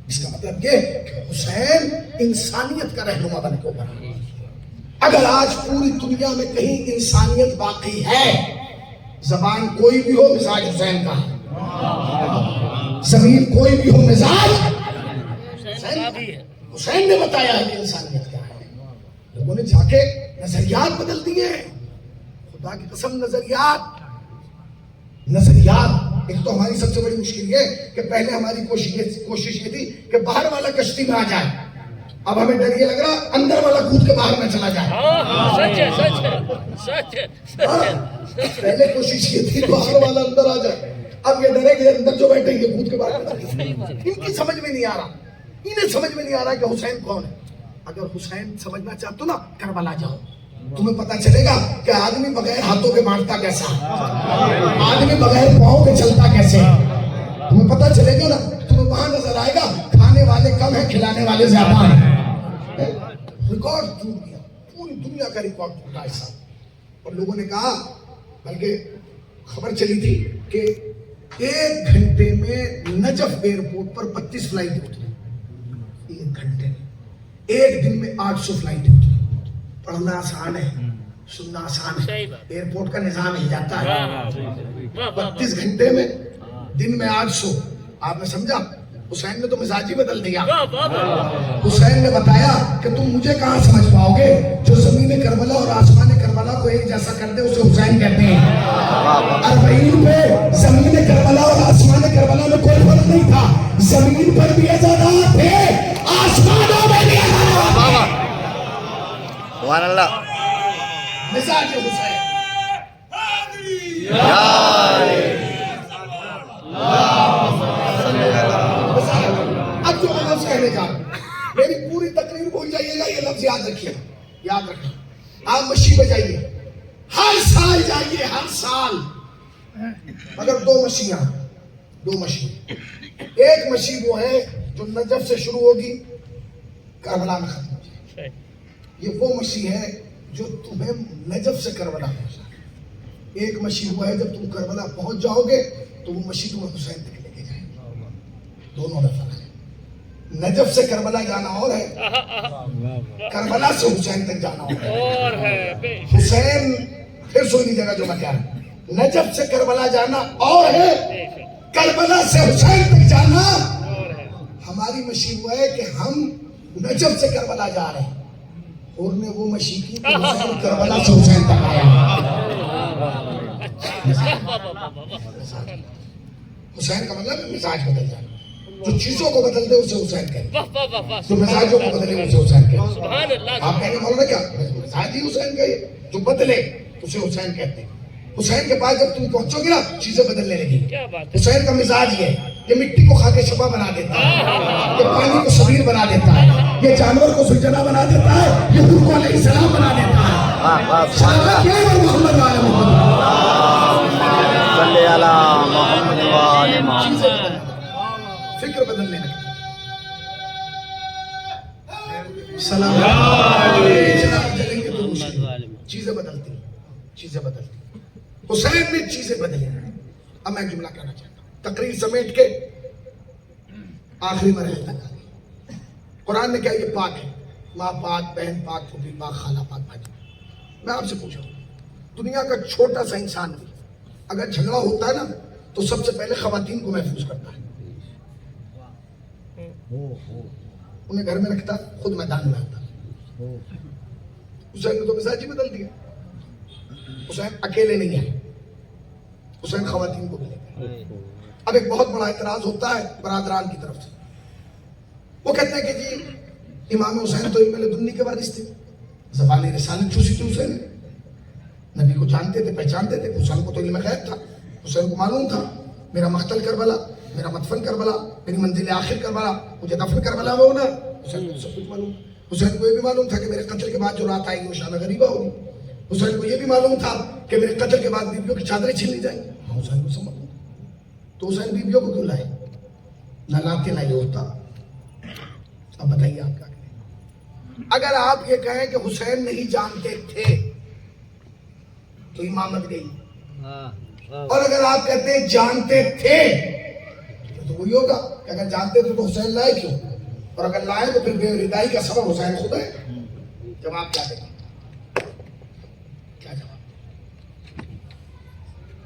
اس کا مطلب یہ کہ حسین انسانیت کا رہنما بن کے ابھرا۔ اگر آج پوری دنیا میں کہیں انسانیت باقی ہے، زبان کوئی بھی ہو مزاج حسین کا ہے، زمین کوئی بھی ہو مزاج حسین نے بتایا ہے کہ انسانیت کیا ہے۔ لوگوں نے جا کے نظریات بدل دیے، خدا کی قسم نظریات۔ ایک تو ہماری سب سے بڑی مشکل یہ کہ پہلے ہماری کوشش یہ تھی کہ باہر والا کشتی میں آ جائے، اب ہمیں ڈر یہ لگ رہا اندر والا کود کے باہر نہ چلا جائے۔ پہلے کوشش یہ تھی باہر والا اندر آ جائے، اب یہ ڈرے کہ اندر جو بیٹھے یہ کود کے باہر نہ چلے۔ ان کی سمجھ میں نہیں آ رہا، انہیں سمجھ میں نہیں آ رہا کہ حسین کون ہے۔ اگر حسین سمجھنا چاہتے ہو نا، کربلا جاؤ، تمہیں پتا چلے گا کہ آدمی بغیر ہاتھوں کے بانٹتا کیسا، آدمی بغیر پاؤں کے چلتا کیسے، تمہیں پتا چلے گا نا، تمہیں وہاں نظر آئے گا کھانے والے کم ہیں کھلانے والے زیادہ ہیں۔ ریکارڈ ٹوٹ گیا، پوری دنیا کا ریکارڈ ٹوٹا ایسا۔ اور لوگوں نے کہا، بلکہ خبر چلی تھی کہ 1 گھنٹے میں نجف ایئرپورٹ پر 32 فلائٹیں اتری، 1 گھنٹے میں، 1 دن میں 800 فلائٹیں اتری۔ پڑھنا آسان ہے، سننا آسان ہے، ایئرپورٹ کا نظام ہی جاتا ہے۔ 32 گھنٹے میں، دن میں 800۔ آپ نے سمجھا؟ حسین نے تو مزاج ہی بدل دیا۔ حسین نے بتایا کہ تم مجھے کہاں سمجھ پاؤ گے، جو زمین کربلا اور آسمان کربلا کو ایک جیسا کر دے اسے حسین کہتے ہیں۔ اربعین پہ زمین کربلا اور آسمان کربلا میں کوئی فرق نہیں تھا، زمین پر بھی عزادات تھے، آسمانوں میں بھی عزادات تھے۔ سبحان اللہ۔ مزاج حسین۔ اب جو میں لفظ کہنے جا رہا ہوں، میری پوری تقریر بھول جائیے گا، یہ لفظ یاد رکھیے، یاد رکھیں۔ آپ مشی بجائیے، ہر سال جائیے، ہر سال، مگر 2 مشیاں، 2 مشی۔ ایک مشی وہ ہے جو نجف سے شروع ہوگی، کربلا میں ختم ہو جائے۔ یہ وہ مشی ہے جو تمہیں نجف سے کربلا پہنچا۔ ایک مشی وہ ہے جب تم کربلا پہنچ جاؤ گے تو وہ مشین میں حسین تک لے کے جائیں گے. دونوں میں فرق ہے. نجف سے کربلا جانا اور ہے, کربلا سے حسین تک جانا اور ہے. اور ہے بے شک حسین پھر سنی جگہ جو میں کہہ رہا ہوں, نجف سے کربلا جانا اور ہے, بے شک کربلا سے حسین تک جانا. اور ہے ہماری مشین وہ ہے کہ ہم نجف سے کربلا جا رہے ہیں, اور نے وہ مشین کی کہ حسین کربلا سے حسین تک آیا. حسین کا مطلب مزاج بدل جانا. جو چیزوں کو بدل دے اسے حسین کہتے ہیں, واہ واہ واہ واہ جو مزاجوں کو بدلے اسے حسین کہتے ہیں. سبحان اللہ آپ کہیں مولانا کیا مزاج ہی حسین کا ہے, جو بدلے اسے حسین کہتے ہیں. حسین کے پاس جب تم پہنچو گے نا چیزیں بدلنے لگی. کیا بات ہے حسین کا مزاج یہ ہے, یہ مٹی کو کھا کے شفا بنا دیتا ہے, یہ پانی کو صغیر بنا دیتا ہے, یہ جانور کو سلجنا بنا دیتا ہے, یہ حور کو علیہ السلام بنا دیتا ہے. شہادت یہ ہے محمد والے محمد. صلی علی محمد وآل محمد. چیزیں بدلنے لگی, فکر بدلنے لگی. سلام چلیں گے تو چیزیں بدلتی ہیں, چیزیں بدلتی ہیں. حسین نے چیزیں بدلی. اب میں جملہ کہنا چاہتا ہوں, تقریر سمیٹ کے آخری مرحلے تک آ گئی. قرآن نے کہا یہ پاک ہے, ماں پاک, بہن پاک, پھوپھی پاک, خالہ پاک, بھائی. میں آپ سے پوچھا ہوں, دنیا کا چھوٹا سا انسان بھی اگر جھگڑا ہوتا ہے نا تو سب سے پہلے خواتین کو محفوظ کرتا ہے, انہیں گھر میں رکھتا, خود میدان میں آتا. حسین نے تو مزاج ہی بدل دیا. حسین اکیلے نہیں ہے, حسین خواتین کو بھی لے گئے. اب ایک بہت بڑا اعتراض ہوتا ہے برادران کی طرف سے. وہ کہتے ہیں کہ جی امام حسین تو علم لدنی کے وارث تھے, زبان رسالت چوسی تھی حسین نے, نبی کو جانتے تھے, پہچانتے تھے. حسین کو تو علم غیب تھا, حسین کو معلوم تھا میرا مقتل کربلا, میرا مدفن کربلا, میری منزل آخر کربلا, مجھے دفن کربلا میں ہونا. حسین کو سب کچھ معلوم. حسین کو یہ بھی معلوم تھا کہ میرے قتل کے بعد جو رات آئے گی وہ شان غریبہ ہوگی. حسین کو یہ بھی معلوم تھا کہ میرے قتل کے بعد بیویوں کی چادریں چھین لی جائیں گی. حسین کو سمجھ. تو حسین بیویوں کو کیوں لائے؟ نہ لاتے نہ یہ ہوتا. اب بتائیے آپ کیا کہیں. اگر آپ یہ کہیں کہ حسین نہیں جانتے تھے تو امامت گئی, اور اگر آپ کہتے ہیں جانتے تھے تو وہی ہوگا کہ اگر جانتے تھے تو حسین لائے کیوں, اور اگر لائے تو پھر بے ردائی کا سبب حسین خود ہے. جواب کیا دیں گے؟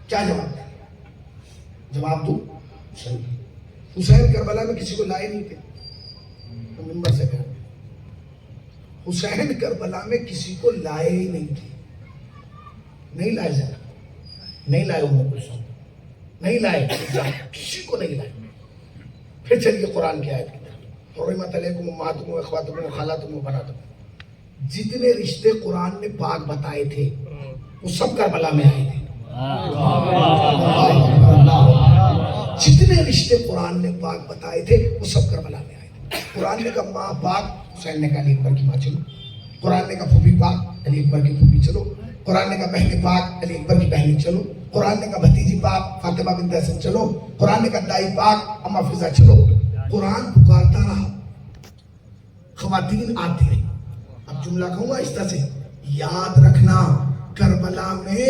کیا جواب دیں؟ جواب دو. حسین کربلا میں کسی کو لائے نہیں تھے. ممبر سے کہا حسین کربلا میں کسی کو لائے ہی نہیں تھے. نہیں لائے ذرا, نہیں لائے ام کلثوم, نہیں لائے کسی کو نہیں لائے. پھر چلیے قرآن کی آیت کی طرف. حرمت علیکم امہاتکم واخواتکم وخالاتکم وبناتکم. جتنے رشتے قرآن نے پاک بتائے تھے وہ سب کربلا میں آئے تھے. جتنے رشتے قرآن نے پاک بتائے تھے وہ سب کربلا میں آئے تھے. قرآن نے کہا ماں پاک, حسین نے کہا علی اکبر کی ماں چلو. قرآن نے کہا پھوپھی پاک, علی اکبر کی پھوپھی چلو. قرآن نے کہا بہن پاک, علی اکبر کی بہنیں چلو. قرآن نے کہا بھتیجی پاک, فاطمہ بنت حسن چلو. قرآن نے کہا دائی پاک, اما فضا چلو. قرآن پکارتا رہا, خواتین آتی رہی. اب جملہ کہوں گا اس طرح سے, یاد رکھنا کربلا میں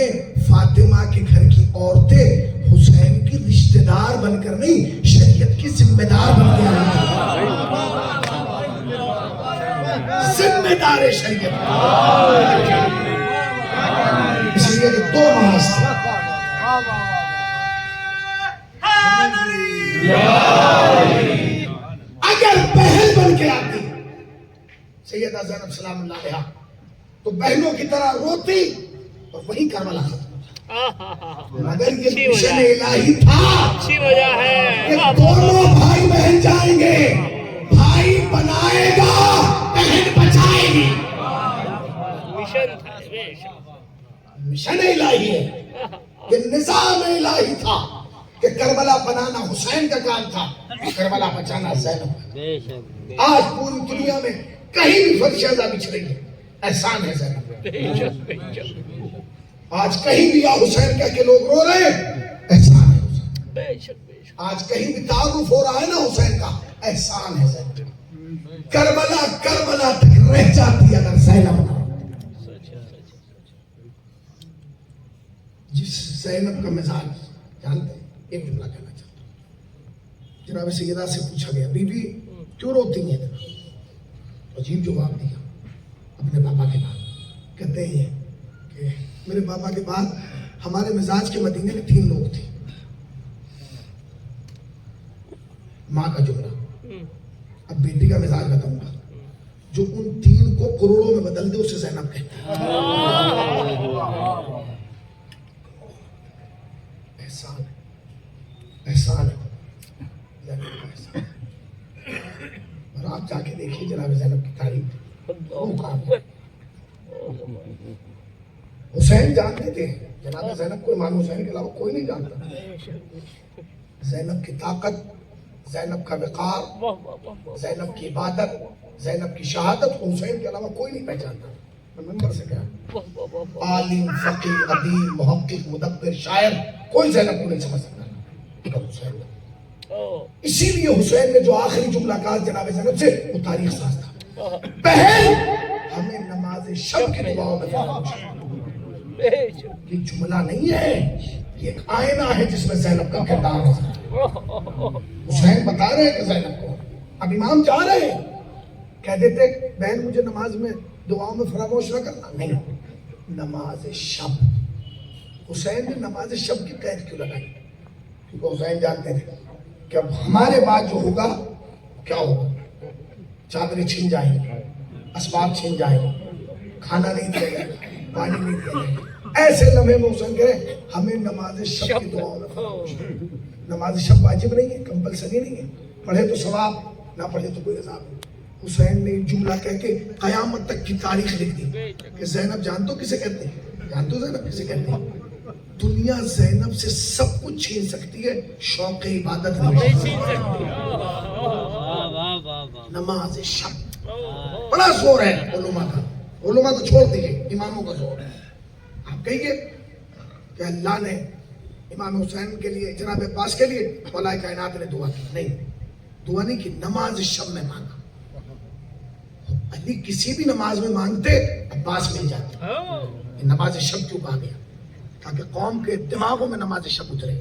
فاطمہ کے گھر کی عورتیں حسین کی رشتہ دار بن کر نہیں, شریعت کی ذمہ دار بن کے آئی تھی. ذمہ دار شریعت. اس لیے کہ دو محاذ تھے. اگر بہن بن کے آتی سیدہ زینب سلام اللہ علیہا تو بہنوں کی طرح روتی اور وہی کربلا ختم ہوتا. مگر یہ مشن الہی تھا. اچھی وجہ ہے. یہ دونوں بھائی بہن جائیں گے, بھائی بنائے گا, بہن بچائے گی. مشن تھا بے شک. مشن الہی ہے, یہ نظام الہی تھا کہ کربلا بنانا حسین کا کام تھا, کربلا بچانا زینب. آج پوری دنیا میں کہیں بھی فرشتہ بچھ رہی ہے, احسان ہے زینب. آج کہیں بھی یا حسین کہہ کے لوگ رو رہے ہیں, احسان ہے حسین. آج کہیں بھی تعارف ہو رہا ہے نا حسین کا, احسان ہے زینب. کربلا کربلا تک رہ جاتی اگر زینب نہ. جس زینب کا مزاج جانتے ہیں, ایک جملہ کہنا چاہتا ہوں. جناب سیدہ سے پوچھا گیا بیوی کیوں روتی ہیں اتنا؟ عجیب جواب دیا اپنے پاپا کے بعد. کہتے ہیں کہ میرے پاپا کے بعد ہمارے مزاج کے مدینے میں 3 لوگ تھے. ماں کا جملہ. اب بیٹی کا مزاج بتاؤں گا. جو ان 3 کو کروڑوں میں بدل دے اسے زینب کہتے ہیں. احسان ہے، احسان ہے، زینب کا احسان. اور آپ جا کے دیکھیے جناب زینب کی تعریف. وہ کام ہے. حسین جانتے تھے جناب زینب کو، امام حسین کے علاوہ کوئی نہیں جانتا. زینب کی طاقت، زینب کا وقار، زینب کی عبادت، زینب کی شہادت کو حسین کے علاوہ کوئی نہیں پہچانتا. ممبر سے کیا عالم، فقیہ، ادیب، محقق، مدبر، شاعر کوئی زینب کو نہیں سمجھ سکتا لیکن حسین نے. اسی لیے حسین نے جو آخری جملہ کہا جناب زینب سے وہ تاریخ ساز تھا. بہن ہمیں نماز شب کی دعاؤں میں فراموش کرنا. یہ جملہ نہیں ہے، یہ ایک آئینہ ہے جس میں زینب کا کردار ہے. حسین بتا رہے ہیں کہ زینب کو اب امام جا رہے ہیں کہہ دیتے بہن مجھے نماز میں دعاؤں میں فراموش نہ کرنا. نہیں، نماز شب. حسین نے نماز شب کی قید کیوں لگائی؟ کیونکہ حسین جانتے تھے کہ اب ہمارے بعد جو ہوگا کیا ہوگا. چادریں چھین جائیں گی، اسباب چھین جائیں گے، کھانا نہیں دیا جائے گا، پانی نہیں دیا جائے گا. ایسے لمحے میں حسین کہہ رہے ہمیں نماز شب کی دعاؤں میں فراموش کرنا. نماز شب واجب نہیں ہے، کمپلسری نہیں ہے. پڑھے تو ثواب، نہ پڑھے تو کوئی عذاب نہیں. حسین نے جملہ کہہ کے قیامت تک کی تاریخ لکھ دی کہ زینب جانتو کسے کہتے ہیں؟ جانتو زینب کسے کہتے ہیں؟ دنیا زینب سے سب کچھ چھین سکتی ہے، شوق عبادت نہیں چھین سکتی. نماز شب بڑا زور ہے علماء کا. علماء تو چھوڑ دیجیے، اماموں کا زور ہے. آپ کہیے کہ اللہ نے امام حسین کے لیے، جناب عباس کے لیے مولا کائنات نے دعا کی. نہیں، دعا نہیں کی، نماز شب میں مانگا. علی کسی بھی نماز میں مانگتے عباس مل جاتے. نماز شب کیوں کہا گیا؟ تاکہ قوم کے دماغوں میں نماز شب اترے.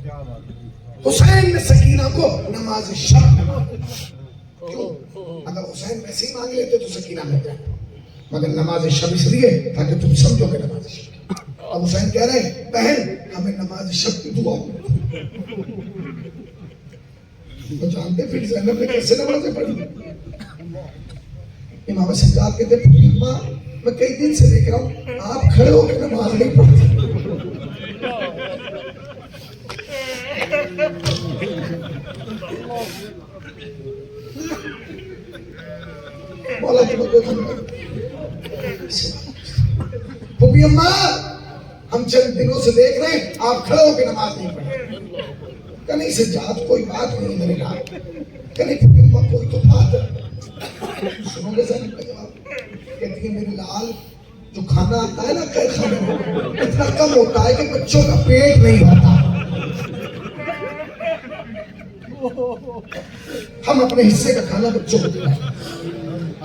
حسین نے سکینہ کو نماز شب میں مانگا. کیوں؟ اگر حسین ویسے ہی مانگ لیتے تو سکینہ مل جاتا، مگر نماز شب اس لیے تاکہ تم سمجھو کہ نماز شب. اب حسین کہہ رہے ہیں بہن ہمیں نماز شب کی دعا تو جانتے پھر زینب نے کیسے نمازیں پڑھی. امام سجاد کہتے ہیں اماں میں کئی دن سے دیکھ رہا ہوں آپ کھڑے ہو کے نماز نہیں پڑھتے. مولا تمہیں کو پھوپھی اماں ہم چند دنوں سے دیکھ رہے ہیں آپ کھڑے ہو کے نماز نہیں پڑھتے. کہ نہیں سجاد کوئی بات نہیں میرے لال. کہ نہیں پھوپھی اماں کوئی تو بات ہے. سنو گے زینب کا جواب؟ کہتی ہے میرے لال جو کھانا آتا ہے نا کئی کھانے میں اتنا کم ہوتا ہے کہ بچوں کا پیٹ نہیں بھرتا. ہم اپنے حصے کا کھانا بچوں کو کھلائیں.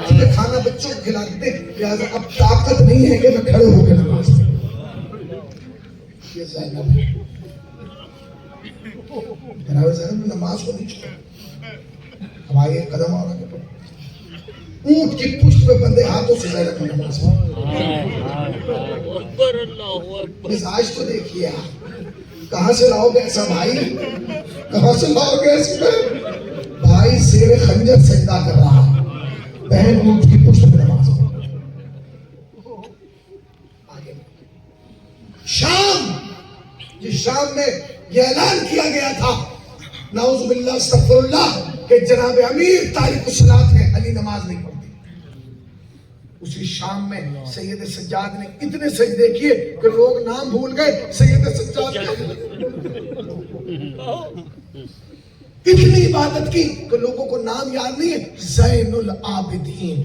کیونکہ کھانا بچوں کو کھلاتے لہٰذا اب طاقت نہیں ہے کہ میں کھڑے ہو کے نماز پڑھوں. یہ زینب ہے. جناب زینب نے نماز کو نہیں چھوڑا. اب آئیے قدم اور آگے پڑھو. اونٹ کی پشت پہ بندے ہاتھوں سے زینب نے نماز پڑھی. مزاج تو دیکھیے آپ کہاں سے لاؤ گے ایسا بھائی؟ کہاں سے لاؤ گے ایسے بھائی؟ زیر خنجر سجدہ کر رہا ہے، بہن اونٹ کی پشت پہ نماز پڑھی. آگے شام، جس شام میں یہ اعلان کیا گیا تھا نعوذ باللہ استغفر اللہ کہ جناب امیر تاریک الصلاۃ ہے، علی نماز نہیں پڑھتے. اسی شام میں سید سجاد نے اتنے سجدے کیے کہ لوگ نام بھول گئے سید سجاد اتنی عبادت کی کہ لوگوں کو نام یاد نہیں ہے. زین العابدین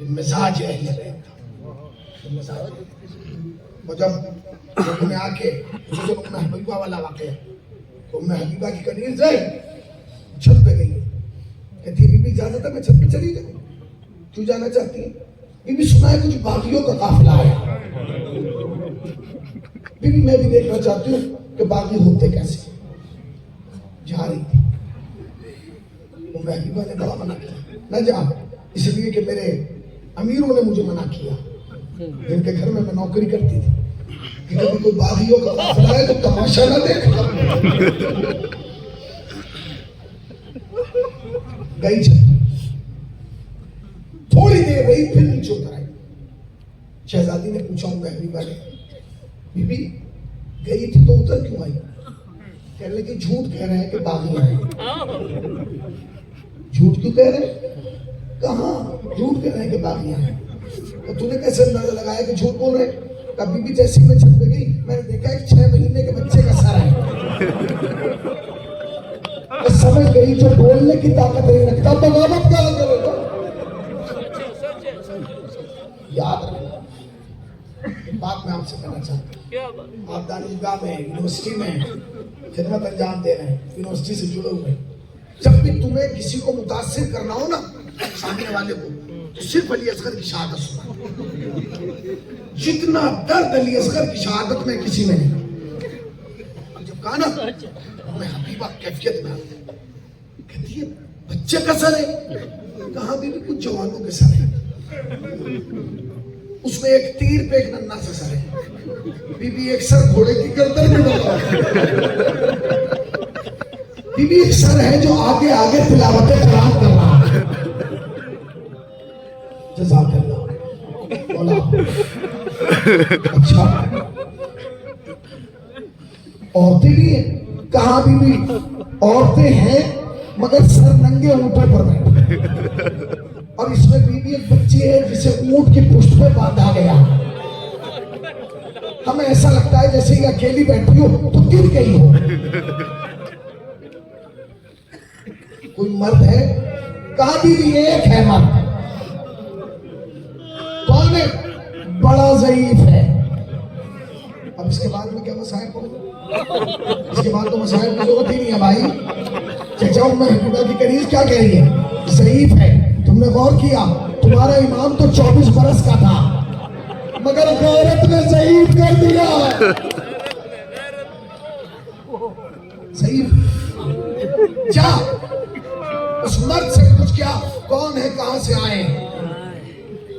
مزاج اہل بیت تھا. وہ جب لوگوں نے آ کے حبیبہ والا واقعہ تو میں حبیبہ کی کنیز ہے چھت پہ گئی. کہتی بی بی اجازت ہے میں چھت پہ چلی جاؤں؟ کیوں جانا چاہتی ہے؟ بی بی سنا ہے کچھ باغیوں کا قافلہ ہے. بی بی میں بھی دیکھنا چاہتی ہوں کہ باقی ہوتے کیسے. جا رہی تھی حبیبہ نے بڑا منع کیا نہ جا, اس لیے کہ میرے امیروں نے مجھے منع کیا, جن کے گھر میں نوکری کرتی تھی, کہ کبھی کوئی باغیوں کا قافلہ ہے تو تماشا نہ دیکھنا. گئی تھوڑی دیر رہی, پھر نیچے اتر آئی. شہزادی نے پوچھا حبیبہ نے, بی بی گئی تھی تو اتر کیوں آئی؟ کہنے لگے جھوٹ کہہ رہے ہیں کہ باغی ہیں. جھوٹ کیوں کہہ رہے ہیں؟ کہاں جھوٹ کہہ رہے ہیں کہ باغی ہیں. تو تو نے کیسے اندازہ لگایا کہ جھوٹ بول رہے ہیں؟ کبھی بھی جیسی میں چھت پہ گئی, میں نے دیکھا ایک 6 مہینے کے بچے کا سر ہے. تو سمجھ گئی جو بولنے کی طاقت نہیں رکھتا بغاوت کیا کرے گا. یاد رکھنا بات میں آپ سے کہنا چاہتا ہوں, آپ دانشگاہ میں یونیورسٹی میں خدمت انجام دے رہے ہیں, یونیورسٹی سے جڑے ہوئے, جب بھی تمہیں کسی کو متاثر کرنا ہو نا سامنے والے کو, تو صرف علی اصغر کی شہادت سنا. جتنا درد علی اصغر کی شہادت میں کسی میں نہیں. جب کہا نا میں حبیبہ کیفیت میں آتا, کہتی ہے بچے کا سر ہے. کہاں بھی کچھ جوانوں کے سر ہے, اس میں ایک تیر پہ ایک ننھا سا سر ہے. بی بی ایک سر گھوڑے کی گردن میں ڈالا, بی بی ایک سر ہے جو آگے آگے تلاوت قرآن کر رہا ہے. جزاک اللہ مولا. اچھا عورتیں بھی ہیں, کہاں بھی عورتیں ہیں مگر سر ننگے اونٹوں پر بیٹھے, اور اس میں بی بی ایک بچی ہے جسے اونٹ کی پشت پہ باندھا گیا. ہمیں ایسا لگتا ہے جیسے یہ اکیلی بیٹھی ہو تو گر گئی ہو. کوئی مرد ہے, کہاں بھی ایک ہے مرد. کون ہے؟ بڑا ضعیف ہے. اب اس کے بعد میں کیا مسائل پڑھوں؟ اس کے بعد تو مسائل کی ضرورت ہی نہیں ہے بھائی. چچا میں حبیبہ کی کنیز کیا کہہ رہی ہے؟ ضعیف ہے. تم نے غور کیا تمہارا امام تو 24 برس کا تھا مگر غیرت نے ضعیف کر دیا. ضعیف جا اس مرد سے پوچھ کیا کون ہے, کہاں سے آئے ہیں,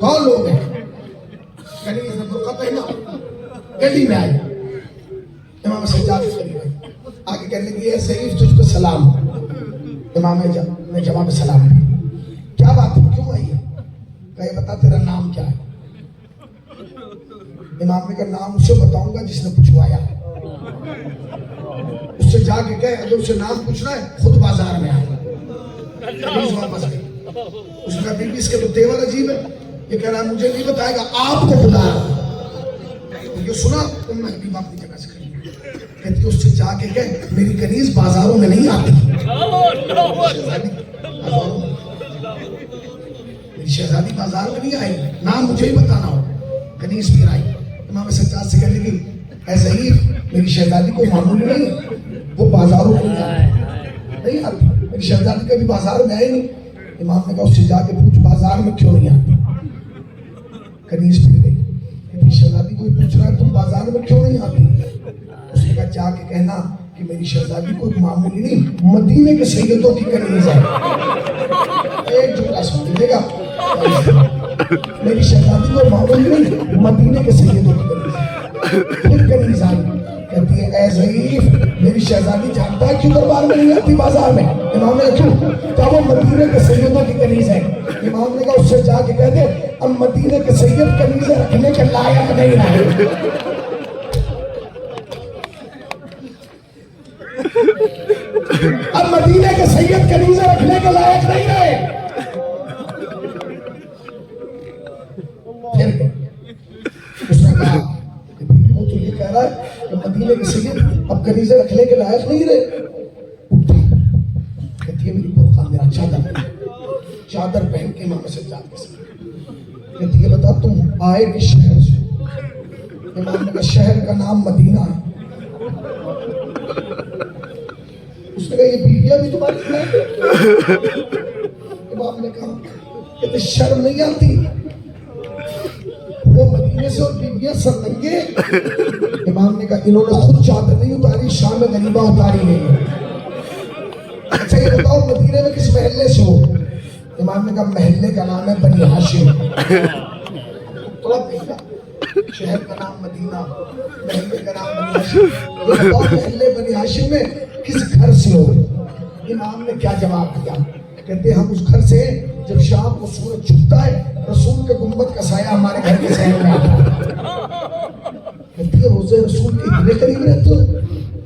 کون لوگ ہیں؟ کنیز نے برقع پہنا, گلی میں آئی. امام سجاد قریب آئی, آگے کہنے لگی ہے ضعیف تجھ پہ سلام. امام نے جواب سلام دی. کیا بات ہے, کیوں آئی ہے؟ کہے بتا تیرا نام کیا ہے؟ امام نے کہا نام اسے بتاؤں گا جس نے پوچھوایا. اس سے جا کے کہے اگر اسے نام پوچھنا ہے خود بازار میں آئے. واپس گئی. اس نے کہا بی بی اس کے تو تیور عجیب ہے, یہ کہہ رہا ہے مجھے نہیں بتائے گا, آپ کو بلا رہا. یہ سنا ام حبیبہ اپنی جگہ سے کھڑی کہتی اس سے جا کے کہے میری کنیز بازاروں میں نہیں آتی. میری شہزادی بازار میں نہیں آئی, نام مجھے ہی بتانا ہو. کنیز پھر آئی. امام سجاد سے کہنے لگی اے ضعیف میری شہزادی کو معمولی نہیں, وہ بازاروں میں نہیں آتی. میری شہزادی کبھی بازار میں آئی نہیں. امام نے کہا اس سے جا کے پوچھ بازار میں کیوں نہیں آتی. کنیز پھر گئی. میری شہزادی کوئی پوچھ رہا ہے تم بازار میں کیوں نہیں آتی. اس نے کہا جا کے کہنا کہ میری شہزادی کوئی معمولی نہیں مدینے کے سیدوں کی کنیز ہے. ایک جملہ سن لیجیے گا, میری شہزادی کو معمولی نہیں مدینے کے سیدوں کی کنیز ہے. پھر کنیز آئی کہتی ہے اے ضعیف میری شہزادی جانتا ہے کیوں دربار میں نہیں آتی بازار میں. امام نے کہا کیا وہ مدینے کے سیدوں کی کنیز ہے. امام نے کہا اس سے جا کے کہہ دے اب مدینے کے سید کنیزیں رکھنے کے لائق نہیں رہے. اب مدینے کے سید کنیزیں رکھنے کے لائق نہیں رہے. پھر اس نے کہا وہ تو یہ کہہ رہا ہے کہ مدینے کے سید اب کنیزیں رکھنے کے لائق نہیں رہے. اٹھی کہتی ہے میری برقع میرا چادر پہن کے امام سجاد کے ساتھ کہتی ہے بتا تم آئے کس شہر سے. امام نے کہا شہر کا نام مدینہ ہے. اس نے کہا یہ بیویاں بھی تمہاری فرینڈ ہے. امام نے کہا کہ شرم نہیں آتی وہ مدینے سے اور بیویاں سر ننگے. امام نے کہا انہوں نے خود چادر نہیں اتاری، شام میں غریبہ اتاری نہیں. اچھا یہ بتاؤ مدینے میں کس محلے سے ہو؟ امام نے کہا محلے کا نام ہے بنی ہاشم. تھوڑا دیکھا شہر کا نام مدینہ، محلے کا نام بنی ہاشم. یہ بتاؤ محلے بنی ہاشم میں کس گھر سے ہو؟ امام نے کیا جواب دیا؟ کہتے ہم اس گھر سے ہیں جب شام کو سورج چھپتا ہے رسول کے گنبد کا سایہ ہمارے گھر کے سایہ میں آتا ہے. کہتے ہیں روزے رسول کے اتنے قریب رہتے ہو؟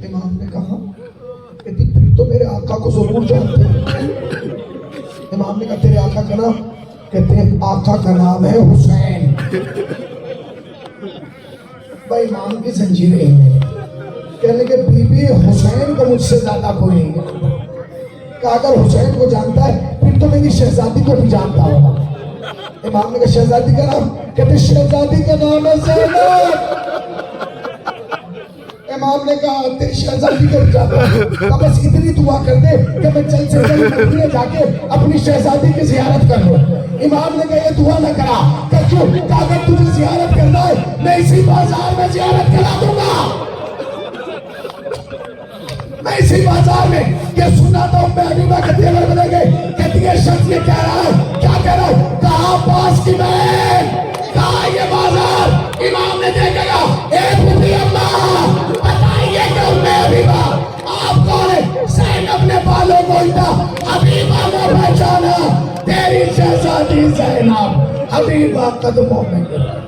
امام نے کہا کہتے پھر تو میرے آقا کو ضرور جانتے ہیں. امام نے کہا تیرے آقا کا نام؟ کہتے ہیں آقا کا نام ہے حسین. بھائی امام کی زنجیریں ہیں. کہنے کہ بی بی حسین کو مجھ سے زیادہ کوئی نہیں جانتا. کہ اگر حسین کو جانتا ہے پھر تو میری شہزادی کو بھی جانتا ہوگا. امام نے کہا شہزادی کا نام؟ کہتے شہزادی کا نام ہے زینب. امام نے کہا تیری شہزادی کو بھی جانتا ہوں. کہا بس اتنی دعا کر دے کہ میں جلد سے جلد مدینے جا کے اپنی شہزادی کی زیارت کر لوں. امام نے کہا یہ دعا نہ کرا. کہ اگر تجھے زیارت کرنا ہے میں اسی بازار میں زیارت کرا دوں گا. میں اسی بازار میں یہ سنا تھا میں حبیبہ کہتی ہے بولے گئے کہتی ہے شخص یہ کہہ رہا ہے کیا کہہ رہا ہے؟ کہا پاس کی بہن، کہا یہ بازار. امام نے دیکھا گا اے بڑی اماں بتائیے کہ حبیبہ آپ کون ہے؟ زینب نے بالوں کو اٹھا حبیبہ نے پہچانا تیری شہزادی زینب. حبیبہ قدموں میں گرا.